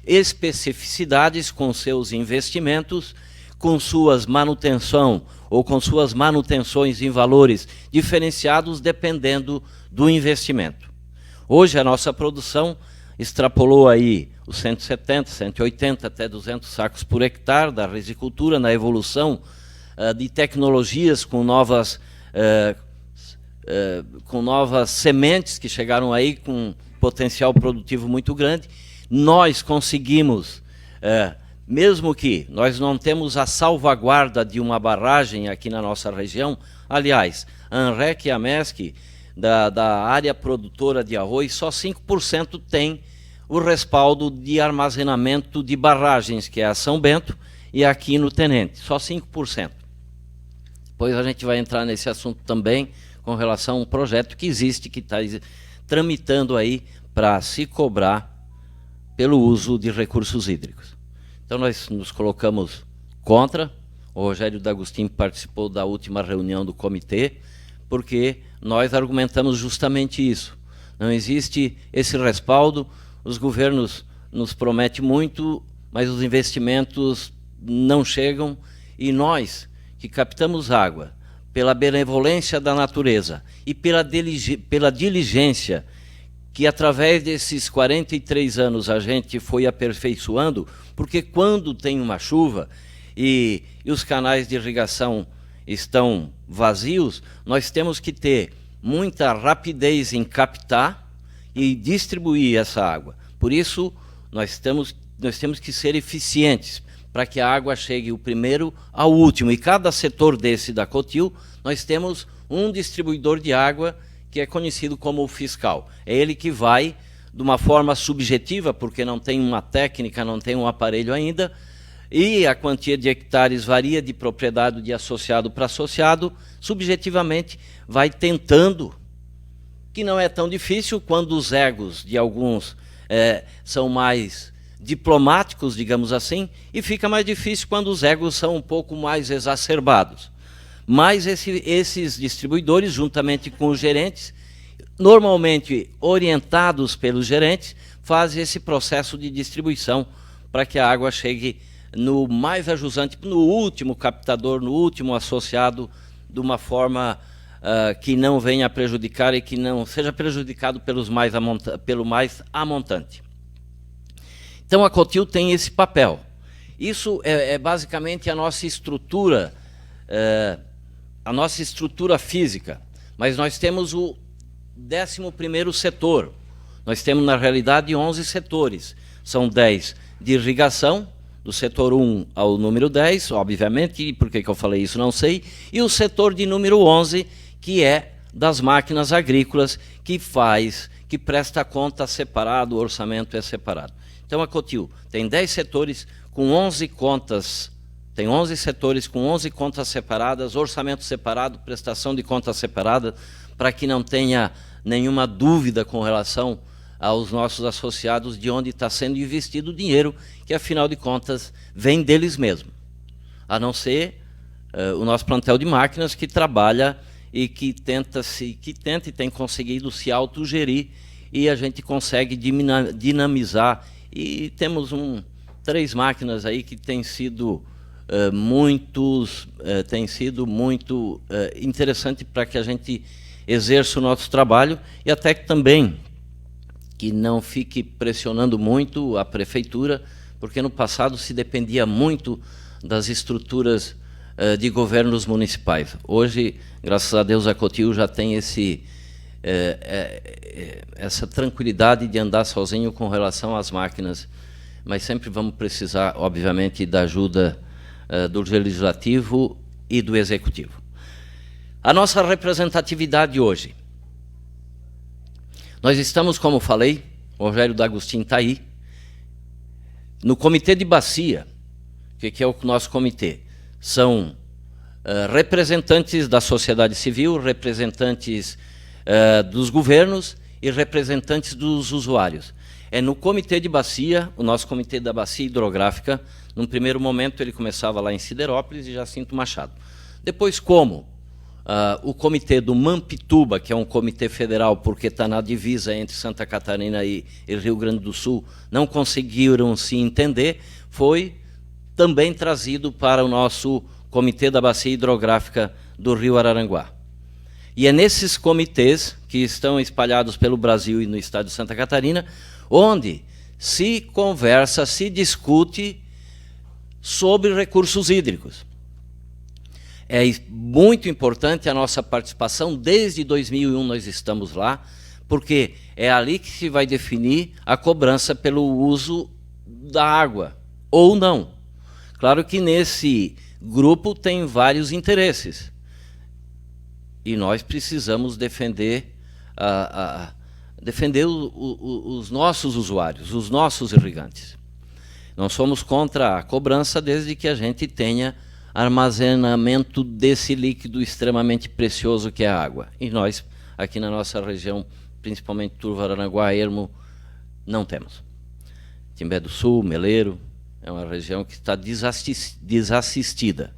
especificidades, com seus investimentos, com suas manutenção ou com suas manutenções em valores diferenciados dependendo do investimento. Hoje a nossa produção extrapolou aí os 170, 180 até 200 sacos por hectare da rizicultura na evolução de tecnologias com novas sementes que chegaram aí com potencial produtivo muito grande. Nós conseguimos, mesmo que nós não temos a salvaguarda de uma barragem aqui na nossa região, aliás, a ANREC e a MESC, da área produtora de arroz, só 5% tem o respaldo de armazenamento de barragens, que é a São Bento e aqui no Tenente, só 5%. Depois a gente vai entrar nesse assunto também, com relação a um projeto que existe, que está tramitando aí para se cobrar pelo uso de recursos hídricos. Então nós nos colocamos contra, o Rogério D'Agostin participou da última reunião do comitê, porque nós argumentamos justamente isso. Não existe esse respaldo, os governos nos prometem muito, mas os investimentos não chegam, e nós, que captamos água, pela benevolência da natureza e pela diligência que através desses 43 anos a gente foi aperfeiçoando, porque quando tem uma chuva e os canais de irrigação estão vazios, nós temos que ter muita rapidez em captar e distribuir essa água. Por isso, nós temos que ser eficientes para que a água chegue o primeiro ao último. E cada setor desse da Cotil, nós temos um distribuidor de água que é conhecido como o fiscal. É ele que vai, de uma forma subjetiva, porque não tem uma técnica, não tem um aparelho ainda, e a quantia de hectares varia de propriedade de associado para associado, subjetivamente vai tentando, que não é tão difícil quando os egos de alguns são mais diplomáticos, digamos assim, e fica mais difícil quando os egos são um pouco mais exacerbados. Mas esses distribuidores, juntamente com os gerentes, normalmente orientados pelos gerentes, fazem esse processo de distribuição para que a água chegue no mais ajusante, no último captador, no último associado, de uma forma que não venha a prejudicar e que não seja prejudicado pelo mais amontante. Então a Cotil tem esse papel. Isso é basicamente a nossa estrutura física, mas nós temos o 11º setor. Nós temos, na realidade, 11 setores. São 10 de irrigação, do setor 1 ao número 10, obviamente, por que eu falei isso não sei, e o setor de número 11, que é das máquinas agrícolas, que presta conta separado, o orçamento é separado. Então a Cotil tem 10 setores com 11 contas, tem 11 setores com 11 contas separadas, orçamento separado, prestação de contas separada, para que não tenha nenhuma dúvida com relação aos nossos associados de onde está sendo investido o dinheiro, que afinal de contas vem deles mesmos. A não ser o nosso plantel de máquinas, que trabalha e que tenta e tem conseguido se autogerir, e a gente consegue dinamizar. E temos 3 máquinas aí que têm sido muito interessante para que a gente exerça o nosso trabalho, e até que também que não fique pressionando muito a prefeitura, porque no passado se dependia muito das estruturas de governos municipais. Hoje, graças a Deus, a Cotil já tem essa tranquilidade de andar sozinho com relação às máquinas, mas sempre vamos precisar, obviamente, da ajuda do Legislativo e do Executivo. A nossa representatividade hoje. Nós estamos, como falei, o Rogério D'Agostin está aí, no Comitê de Bacia. O que é o nosso comitê? São representantes da sociedade civil, representantes dos governos e representantes dos usuários. É no Comitê de Bacia, o nosso Comitê da Bacia Hidrográfica. Num primeiro momento ele começava lá em Siderópolis e Jacinto Machado. Depois, como o Comitê do Mampituba, que é um comitê federal porque está na divisa entre Santa Catarina e Rio Grande do Sul, não conseguiram se entender, foi também trazido para o nosso Comitê da Bacia Hidrográfica do Rio Araranguá. E é nesses comitês, que estão espalhados pelo Brasil e no estado de Santa Catarina, onde se conversa, se discute sobre recursos hídricos. É muito importante a nossa participação. Desde 2001 nós estamos lá, porque é ali que se vai definir a cobrança pelo uso da água, ou não. Claro que nesse grupo tem vários interesses, e nós precisamos defender os nossos usuários, os nossos irrigantes. Nós somos contra a cobrança desde que a gente tenha armazenamento desse líquido extremamente precioso que é a água. E nós, aqui na nossa região, principalmente Turvo, Aranaguá, Ermo, não temos. Timbé do Sul, Meleiro, é uma região que está desassistida.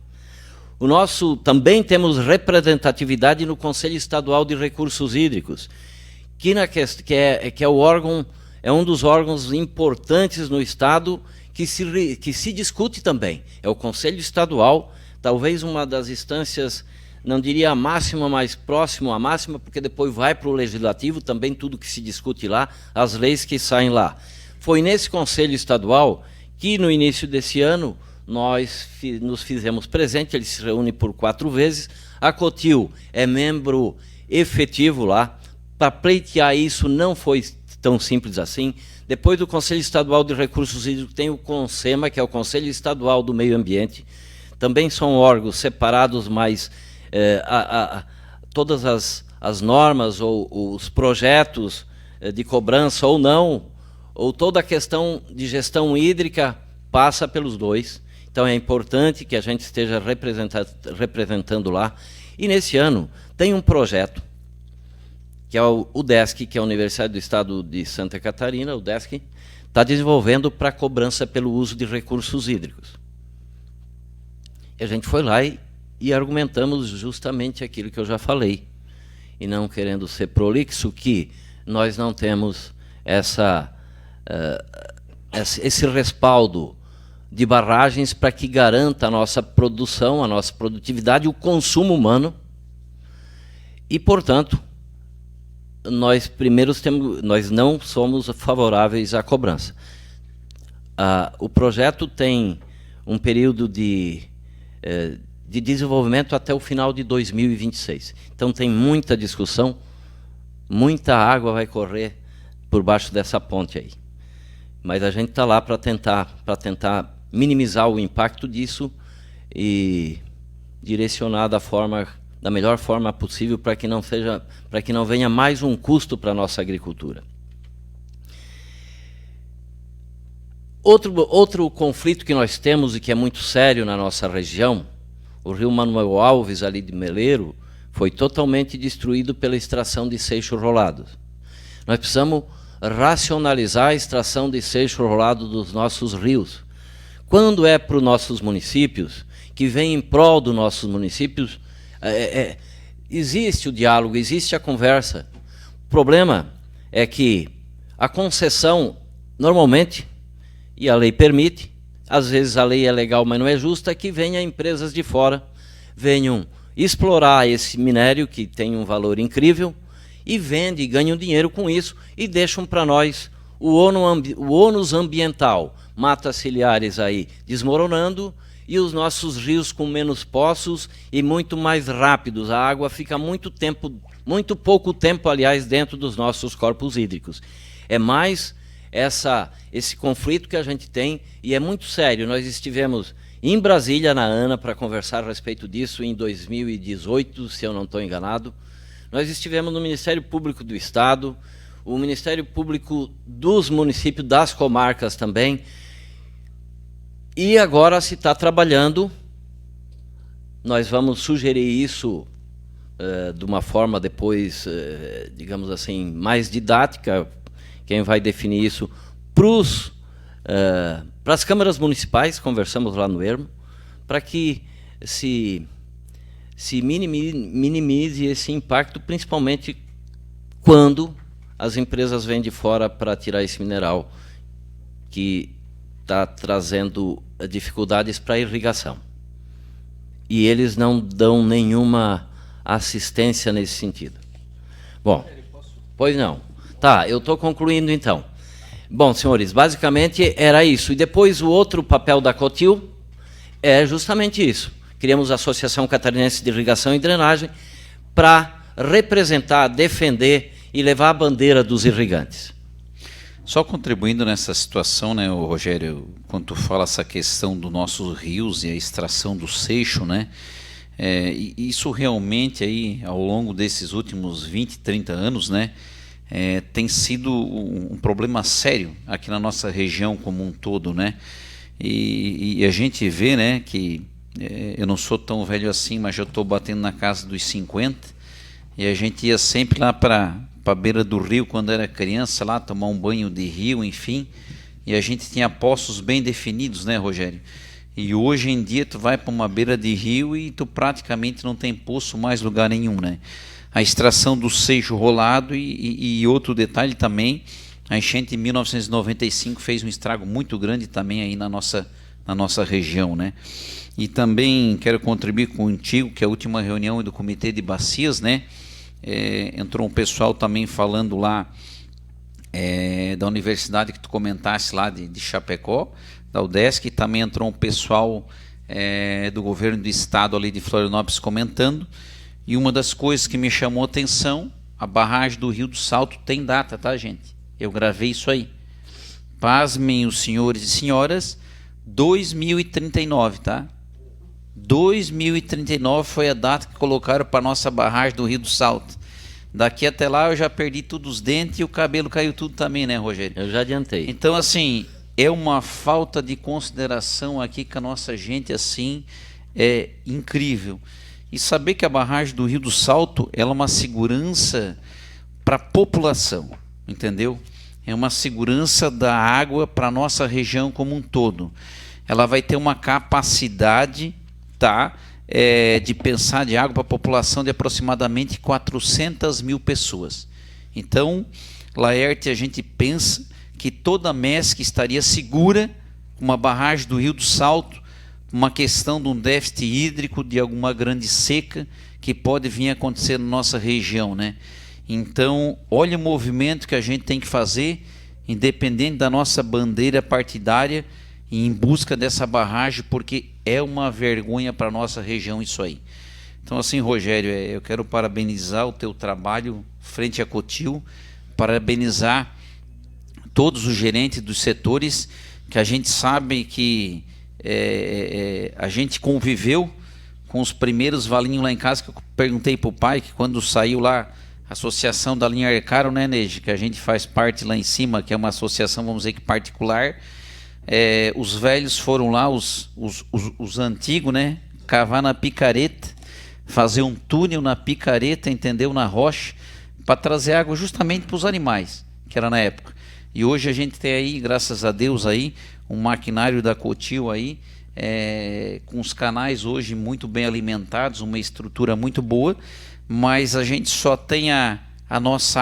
Também temos representatividade no Conselho Estadual de Recursos Hídricos, que é o órgão, é um dos órgãos importantes no Estado que se discute também. É o Conselho Estadual, talvez uma das instâncias, não diria a máxima, mas próximo à máxima, porque depois vai para o Legislativo, também tudo que se discute lá, as leis que saem lá. Foi nesse Conselho Estadual que, no início desse ano, nós nos fizemos presente, ele se reúne por 4 vezes, a Cotil é membro efetivo lá. Para pleitear isso não foi tão simples assim. Depois do Conselho Estadual de Recursos Hídricos tem o CONSEMA, que é o Conselho Estadual do Meio Ambiente. Também são órgãos separados, mas todas as normas ou os projetos de cobrança ou não, ou toda a questão de gestão hídrica passa pelos dois. Então é importante que a gente esteja representando lá. E nesse ano tem um projeto, que é o UDESC, que é a Universidade do Estado de Santa Catarina, o UDESC, está desenvolvendo para cobrança pelo uso de recursos hídricos. E a gente foi lá e argumentamos justamente aquilo que eu já falei, e não querendo ser prolixo, que nós não temos esse respaldo de barragens para que garanta a nossa produção, a nossa produtividade, o consumo humano, e, portanto, nós não somos favoráveis à cobrança. O projeto tem um período de desenvolvimento até o final de 2026. Então tem muita discussão, muita água vai correr por baixo dessa ponte aí. Mas a gente está lá para tentar minimizar o impacto disso e direcionar da melhor forma possível para que não venha mais um custo para a nossa agricultura. Outro conflito que nós temos e que é muito sério na nossa região, o rio Manuel Alves, ali de Meleiro, foi totalmente destruído pela extração de seixo rolado. Nós precisamos racionalizar a extração de seixo rolado dos nossos rios. Quando é para os nossos municípios, que vem em prol dos nossos municípios, existe o diálogo, existe a conversa. O problema é que a concessão, normalmente, e a lei permite, às vezes a lei é legal, mas não é justa, que venham empresas de fora, venham explorar esse minério que tem um valor incrível, e vendem, ganham dinheiro com isso, e deixam para nós o ônus ambiental, matas ciliares aí desmoronando, e os nossos rios com menos poços e muito mais rápidos. A água fica muito pouco tempo, aliás, dentro dos nossos corpos hídricos. É mais esse conflito que a gente tem, e é muito sério. Nós estivemos em Brasília, na ANA, para conversar a respeito disso em 2018, se eu não estou enganado. Nós estivemos no Ministério Público do Estado, o Ministério Público dos municípios, das comarcas também, e agora se está trabalhando. Nós vamos sugerir isso de uma forma depois, digamos assim, mais didática. Quem vai definir isso para as câmaras municipais, conversamos lá no Ermo, para que se minimize esse impacto, principalmente quando as empresas vêm de fora para tirar esse mineral que está trazendo dificuldades para a irrigação. E eles não dão nenhuma assistência nesse sentido. Bom, pois não. Tá, eu estou concluindo então. Bom, senhores, basicamente era isso. E depois o outro papel da Cotil é justamente isso. Criamos a Associação Catarinense de Irrigação e Drenagem para representar, defender e levar a bandeira dos irrigantes. Só contribuindo nessa situação, né, Rogério, quando tu fala essa questão dos nossos rios e a extração do seixo, né, isso realmente aí, ao longo desses últimos 20, 30 anos, né, tem sido um problema sério aqui na nossa região como um todo, né, e a gente vê, né, que eu não sou tão velho assim, mas já estou batendo na casa dos 50, e a gente ia sempre lá para a beira do rio quando era criança, lá tomar um banho de rio, enfim, e a gente tinha poços bem definidos, né, Rogério? E hoje em dia tu vai para uma beira de rio e tu praticamente não tem poço mais lugar nenhum, né? A extração do seixo rolado e outro detalhe também, a enchente em 1995 fez um estrago muito grande também aí na nossa região, né? E também quero contribuir contigo que a última reunião do Comitê de Bacias, né? Entrou um pessoal também falando lá da universidade que tu comentaste lá de Chapecó, da UDESC, e também entrou um pessoal do governo do estado ali de Florianópolis comentando, e uma das coisas que me chamou a atenção, a barragem do Rio do Salto tem data, tá, gente? Eu gravei isso aí. Pasmem os senhores e senhoras, 2039, tá? 2039 foi a data que colocaram para nossa barragem do Rio do Salto. Daqui até lá eu já perdi todos os dentes e o cabelo caiu tudo também, né, Rogério? Eu já adiantei. Então, assim, é uma falta de consideração aqui com a nossa gente, assim, é incrível. E saber que a barragem do Rio do Salto, ela é uma segurança para a população, entendeu? É uma segurança da água para a nossa região como um todo. Ela vai ter uma capacidade, tá, de pensar de água para a população de aproximadamente 400 mil pessoas. Então, Laerte, a gente pensa que toda a MESC estaria segura com uma barragem do Rio do Salto, uma questão de um déficit hídrico, de alguma grande seca que pode vir a acontecer na nossa região, né? Então, olha o movimento que a gente tem que fazer, independente da nossa bandeira partidária, em busca dessa barragem, porque é uma vergonha para a nossa região isso aí. Então, assim, Rogério, eu quero parabenizar o teu trabalho frente à Cotil, parabenizar todos os gerentes dos setores, que a gente sabe que a gente conviveu com os primeiros valinhos lá em casa, que eu perguntei para o pai, que quando saiu lá a associação da linha Arcaro, né, Neide, que a gente faz parte lá em cima, que é uma associação, vamos dizer que particular, os velhos foram lá, os antigos, né, cavar na picareta, fazer um túnel na picareta, entendeu, na rocha, para trazer água justamente para os animais, que era na época. E hoje a gente tem aí, graças a Deus, aí, um maquinário da Cotil aí, com os canais hoje muito bem alimentados, uma estrutura muito boa, mas a gente só tem a nossa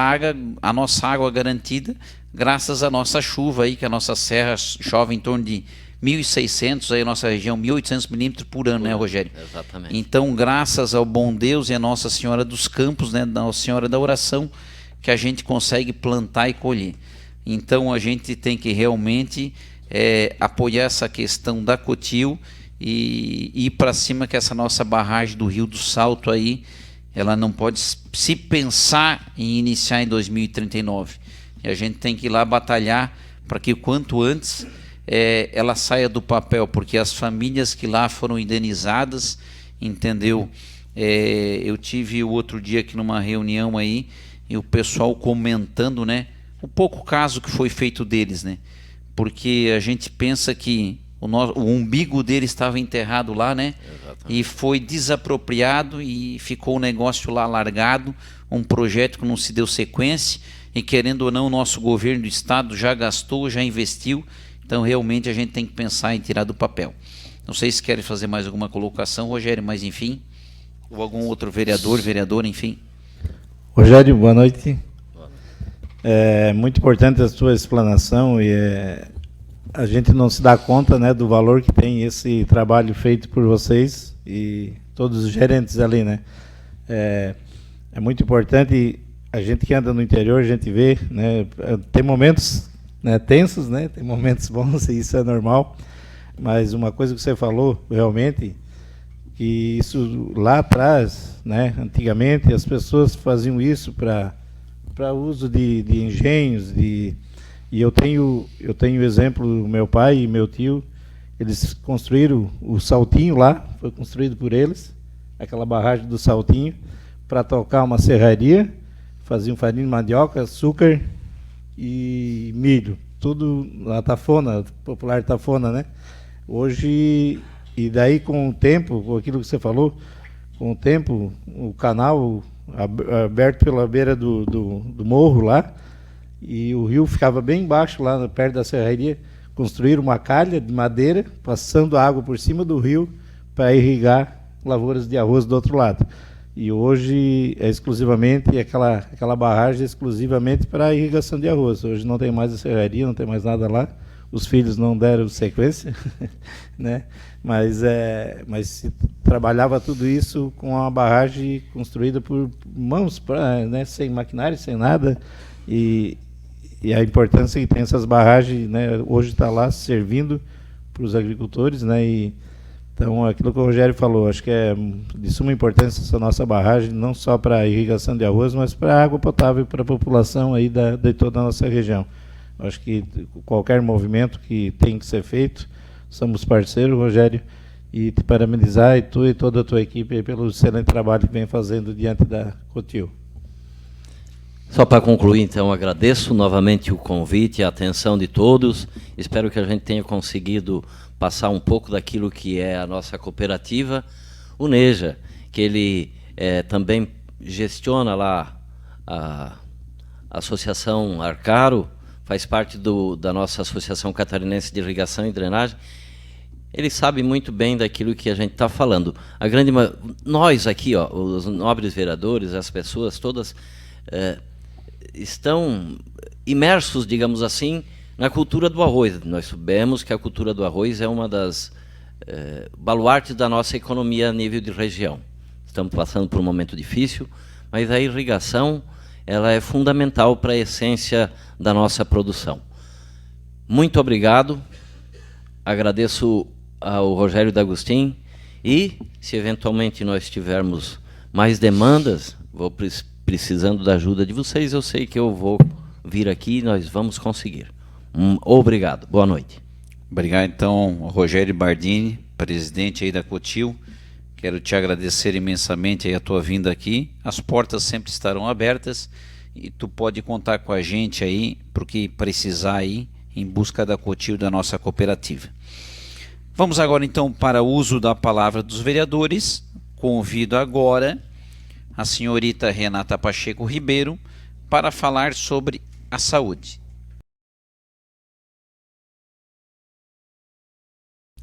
água garantida graças à nossa chuva aí, que a nossa serra chove em torno de 1.600, aí a nossa região 1.800 milímetros por ano, né, Rogério? Exatamente. Então, graças ao bom Deus e a Nossa Senhora dos Campos, né, Nossa Senhora da Oração, que a gente consegue plantar e colher. Então, a gente tem que realmente apoiar essa questão da Cotil e ir para cima, que essa nossa barragem do Rio do Salto aí, ela não pode se pensar em iniciar em 2039. E a gente tem que ir lá batalhar para que o quanto antes ela saia do papel, porque as famílias que lá foram indenizadas, entendeu? Eu tive o outro dia aqui numa reunião aí, e o pessoal comentando, né, o pouco caso que foi feito deles, né? Porque a gente pensa que o umbigo dele estava enterrado lá, né? Exatamente. E foi desapropriado e ficou o negócio lá largado, um projeto que não se deu sequência, e querendo ou não, o nosso governo do estado já gastou, já investiu, então realmente a gente tem que pensar em tirar do papel. Não sei se querem fazer mais alguma colocação, Rogério, mas enfim, ou algum outro vereadora, enfim. Rogério, boa noite. É muito importante a sua explanação e a gente não se dá conta, né, do valor que tem esse trabalho feito por vocês e todos os gerentes ali, né? É muito importante, a gente que anda no interior, a gente vê, né, tem momentos, né, tensos, né, tem momentos bons e isso é normal, mas uma coisa que você falou realmente, que isso lá atrás, né, antigamente as pessoas faziam isso para para uso de engenhos, e eu tenho exemplo do meu pai e meu tio. Eles construíram o Saltinho lá, foi construído por eles, aquela barragem do Saltinho, para tocar uma serraria, faziam farinha de mandioca, açúcar e milho, tudo na Tafona, popular Tafona, né? Hoje, e daí com o tempo, com aquilo que você falou, com o tempo, o canal aberto pela beira do morro lá, e o rio ficava bem embaixo, lá perto da serraria, construíram uma calha de madeira, passando água por cima do rio para irrigar lavouras de arroz do outro lado. E hoje é exclusivamente aquela barragem exclusivamente para irrigação de arroz. Hoje não tem mais a serraria, não tem mais nada lá. Os filhos não deram sequência, né? Mas se trabalhava tudo isso com uma barragem construída por mãos, né? Sem maquinário, sem nada. E a importância que tem essas barragens, né? Hoje está lá servindo para os agricultores, né? Então, aquilo que o Rogério falou, acho que é de suma importância essa nossa barragem, não só para a irrigação de arroz, mas para a água potável para a população aí de toda a nossa região. Acho que qualquer movimento que tem que ser feito, somos parceiros, Rogério, e te parabenizar, e tu e toda a tua equipe aí pelo excelente trabalho que vem fazendo diante da Cotil. Só para concluir, então, agradeço novamente o convite e a atenção de todos. Espero que a gente tenha conseguido passar um pouco daquilo que é a nossa cooperativa. O NEJA, que ele também gestiona lá a Associação Arcaro, faz parte da nossa Associação Catarinense de Irrigação e Drenagem. Ele sabe muito bem daquilo que a gente está falando. Nós aqui, ó, os nobres vereadores, as pessoas todas, estão imersos, digamos assim, na cultura do arroz. Nós sabemos que a cultura do arroz é uma das baluartes da nossa economia a nível de região. Estamos passando por um momento difícil, mas a irrigação ela é fundamental para a essência da nossa produção. Muito obrigado. Agradeço ao Rogério D'Agustin, e se eventualmente nós tivermos mais demandas, vou precisando da ajuda de vocês, eu sei que eu vou vir aqui e nós vamos conseguir. Obrigado. Boa noite. Obrigado, então, Rogério Bardini, presidente aí da Cotil. Quero te agradecer imensamente aí a tua vinda aqui. As portas sempre estarão abertas e tu pode contar com a gente aí para o que precisar aí em busca da Cotil, da nossa cooperativa. Vamos agora então para o uso da palavra dos vereadores. Convido agora a senhorita Renata Pacheco Ribeiro para falar sobre a saúde.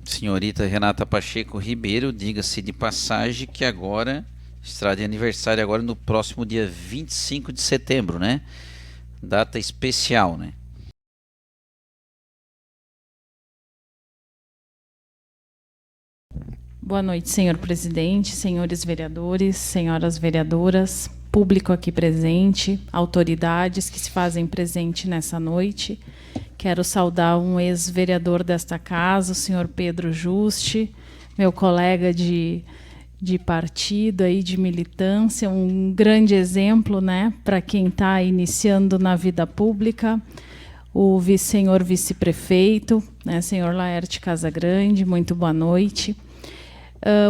Senhorita Renata Pacheco Ribeiro, diga-se de passagem que agora estará de aniversário agora no próximo dia 25 de setembro, né? Data especial, né? Boa noite, senhor presidente, senhores vereadores, senhoras vereadoras, público aqui presente, autoridades que se fazem presente nessa noite. Quero saudar um ex-vereador desta casa, o senhor Pedro Juste, meu colega de partido, aí, de militância, um grande exemplo, né, para quem está iniciando na vida pública. O senhor vice-prefeito, né, senhor Laerte Casagrande, muito boa noite.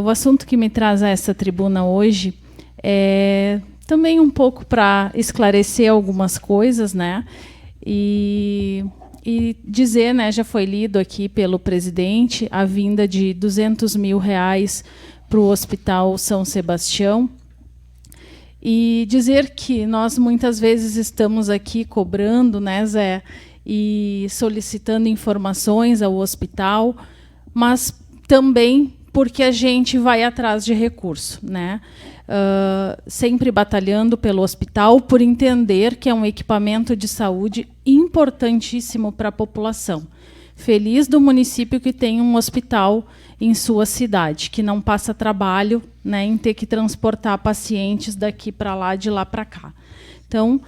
O assunto que me traz a essa tribuna hoje é também um pouco para esclarecer algumas coisas, né? E dizer, né, já foi lido aqui pelo presidente, a vinda de R$200 mil para o Hospital São Sebastião. E dizer que nós muitas vezes estamos aqui cobrando, né, Zé, e solicitando informações ao hospital, mas também porque a gente vai atrás de recurso, né? Sempre batalhando pelo hospital, por entender que é um equipamento de saúde importantíssimo para a população. Feliz do município que tem um hospital em sua cidade, que não passa trabalho, né, em ter que transportar pacientes daqui para lá, de lá para cá. Então,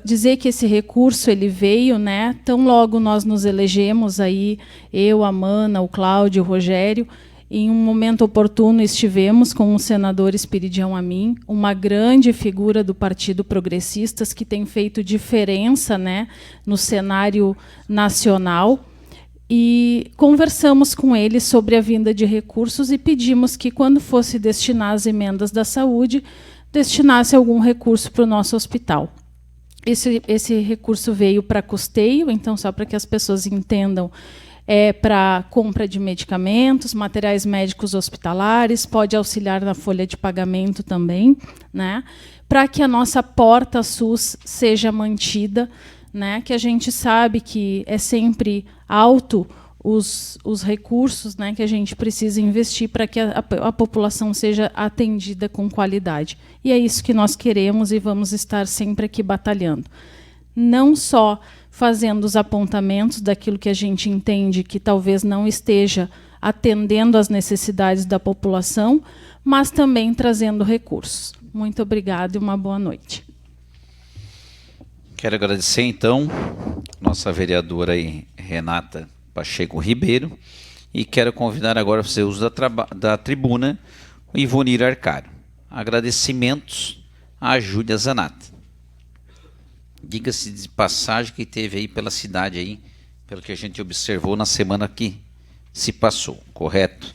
dizer que esse recurso ele veio, né, tão logo nós nos elegemos, aí, eu, a Mana, o Cláudio, o Rogério, Em um momento oportuno estivemos com o senador Espiridião Amin, uma grande figura do Partido Progressistas que tem feito diferença, né, no cenário nacional, e conversamos com ele sobre a vinda de recursos e pedimos que, quando fosse destinar as emendas da saúde, destinasse algum recurso para o nosso hospital. Esse recurso veio para custeio, então, só para que as pessoas entendam, é para compra de medicamentos, materiais médicos hospitalares, pode auxiliar na folha de pagamento também, né, para que a nossa porta SUS seja mantida, né, que a gente sabe que é sempre alto os recursos, né, que a gente precisa investir para que a população seja atendida com qualidade. E é isso que nós queremos e vamos estar sempre aqui batalhando. Não só fazendo os apontamentos daquilo que a gente entende que talvez não esteja atendendo às necessidades da população, mas também trazendo recursos. Muito obrigada e uma boa noite. Quero agradecer, então, nossa vereadora aí, Renata Pacheco Ribeiro, e quero convidar agora a fazer uso da tribuna o Ivonir Arcário. Agradecimentos à Júlia Zanata. Diga-se de passagem que teve aí pela cidade aí, pelo que a gente observou na semana que se passou, correto?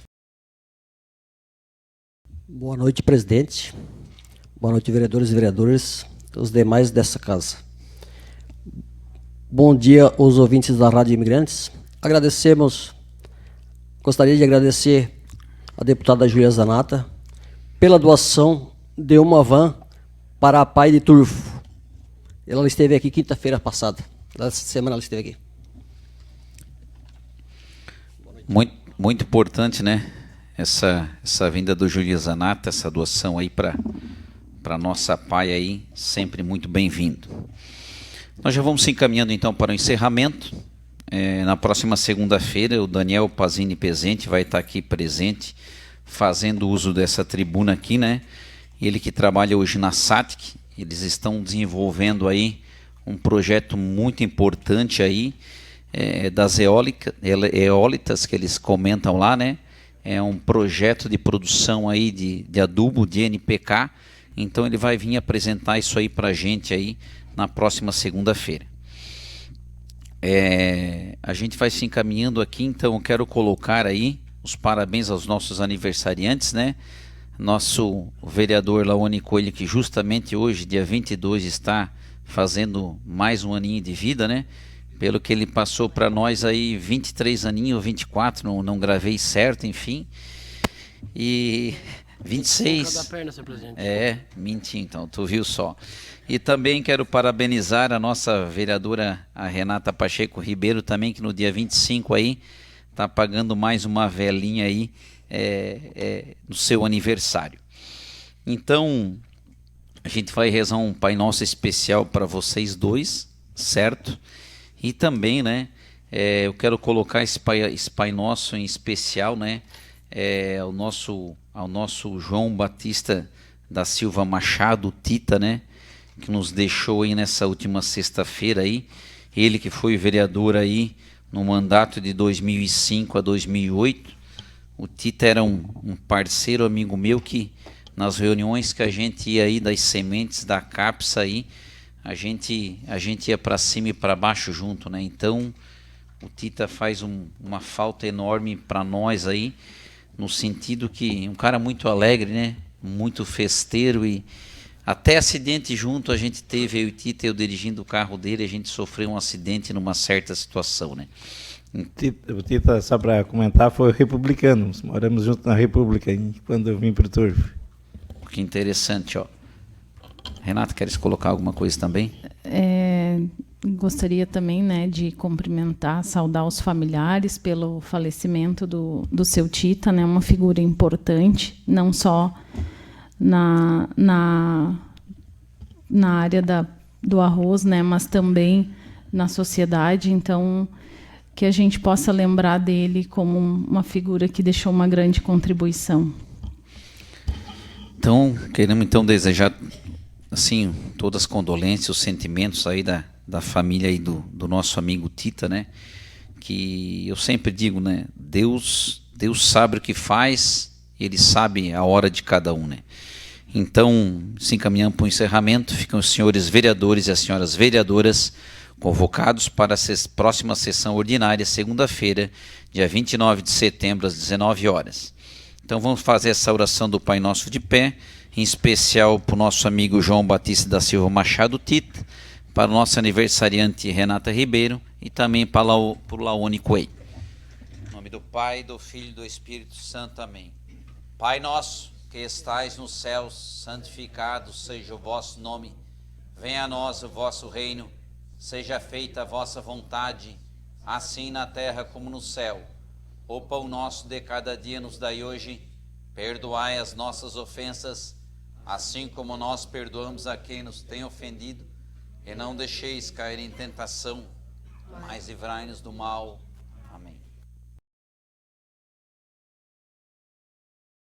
Boa noite, presidente. Boa noite, vereadores e vereadoras, os demais dessa casa. Bom dia aos ouvintes da Rádio Imigrantes. Gostaria de agradecer a deputada Júlia Zanata pela doação de uma van para a Pai de Turvo. Ela esteve aqui quinta-feira passada. Essa semana ela esteve aqui. Muito importante, né? Essa vinda do Júlia Zanata, essa doação aí para nossa Pai aí, sempre muito bem-vindo. Nós já vamos se encaminhando então para o encerramento. Na próxima segunda-feira, o Daniel Pazini Pezente vai estar aqui presente, fazendo uso dessa tribuna aqui, né? Ele que trabalha hoje na SATIC, eles estão desenvolvendo aí um projeto muito importante aí, das eólitas que eles comentam lá, né? É um projeto de produção aí de adubo de NPK, então ele vai vir apresentar isso aí para a gente aí na próxima segunda-feira. A gente vai se encaminhando aqui, então eu quero colocar aí os parabéns aos nossos aniversariantes, né? Nosso vereador Laone Coelho, que justamente hoje, dia 22, está fazendo mais um aninho de vida, né? Pelo que ele passou para nós aí, 23 aninhos, 24, não gravei certo, enfim. E 26. Da perna, seu presidente. Menti então, tu viu só. E também quero parabenizar a nossa vereadora, a Renata Pacheco Ribeiro, também, que no dia 25 aí, está pagando mais uma velinha aí, no seu aniversário. Então, a gente vai rezar um Pai Nosso especial para vocês dois, certo? E também, né, eu quero colocar esse Pai Nosso em especial, né, ao nosso João Batista da Silva Machado, Tita, né, que nos deixou aí nessa última sexta-feira aí, ele que foi vereador aí no mandato de 2005 a 2008, o Tita era um parceiro, amigo meu, que nas reuniões que a gente ia aí das sementes da CAPES aí, a gente ia para cima e para baixo junto, né? Então o Tita faz uma falta enorme para nós aí, no sentido que um cara muito alegre, né? Muito festeiro, e até acidente junto a gente teve, eu e o Tita, eu dirigindo o carro dele, a gente sofreu um acidente numa certa situação, né? O Tita, só para comentar, foi republicano. Moramos juntos na República quando eu vim para o Turvo. Que interessante, ó. Renata, queres colocar alguma coisa também? Gostaria também, né, de cumprimentar, saudar os familiares pelo falecimento do seu Tita, né, uma figura importante, não só na área do arroz, né, mas também na sociedade. Então, que a gente possa lembrar dele como uma figura que deixou uma grande contribuição. Então, queremos desejar assim todas as condolências, os sentimentos aí da família aí do nosso amigo Tita, né? Que eu sempre digo, né? Deus Deus sabe o que faz, Ele sabe a hora de cada um, né? Então, se encaminhando para o encerramento, ficam os senhores vereadores e as senhoras vereadoras convocados para a próxima sessão ordinária, segunda-feira, dia 29 de setembro, às 19 horas. Então vamos fazer essa oração do Pai Nosso de pé, em especial para o nosso amigo João Batista da Silva Machado Tita, para o nosso aniversariante Renata Ribeiro e também para o Laone Coelho. Em nome do Pai, do Filho e do Espírito Santo. Amém. Pai nosso, que estais nos céus, santificado seja o vosso nome. Venha a nós o vosso reino. Seja feita a vossa vontade, assim na terra como no céu. O pão nosso de cada dia nos dai hoje. Perdoai as nossas ofensas, assim como nós perdoamos a quem nos tem ofendido. E não deixeis cair em tentação, mas livrai-nos do mal.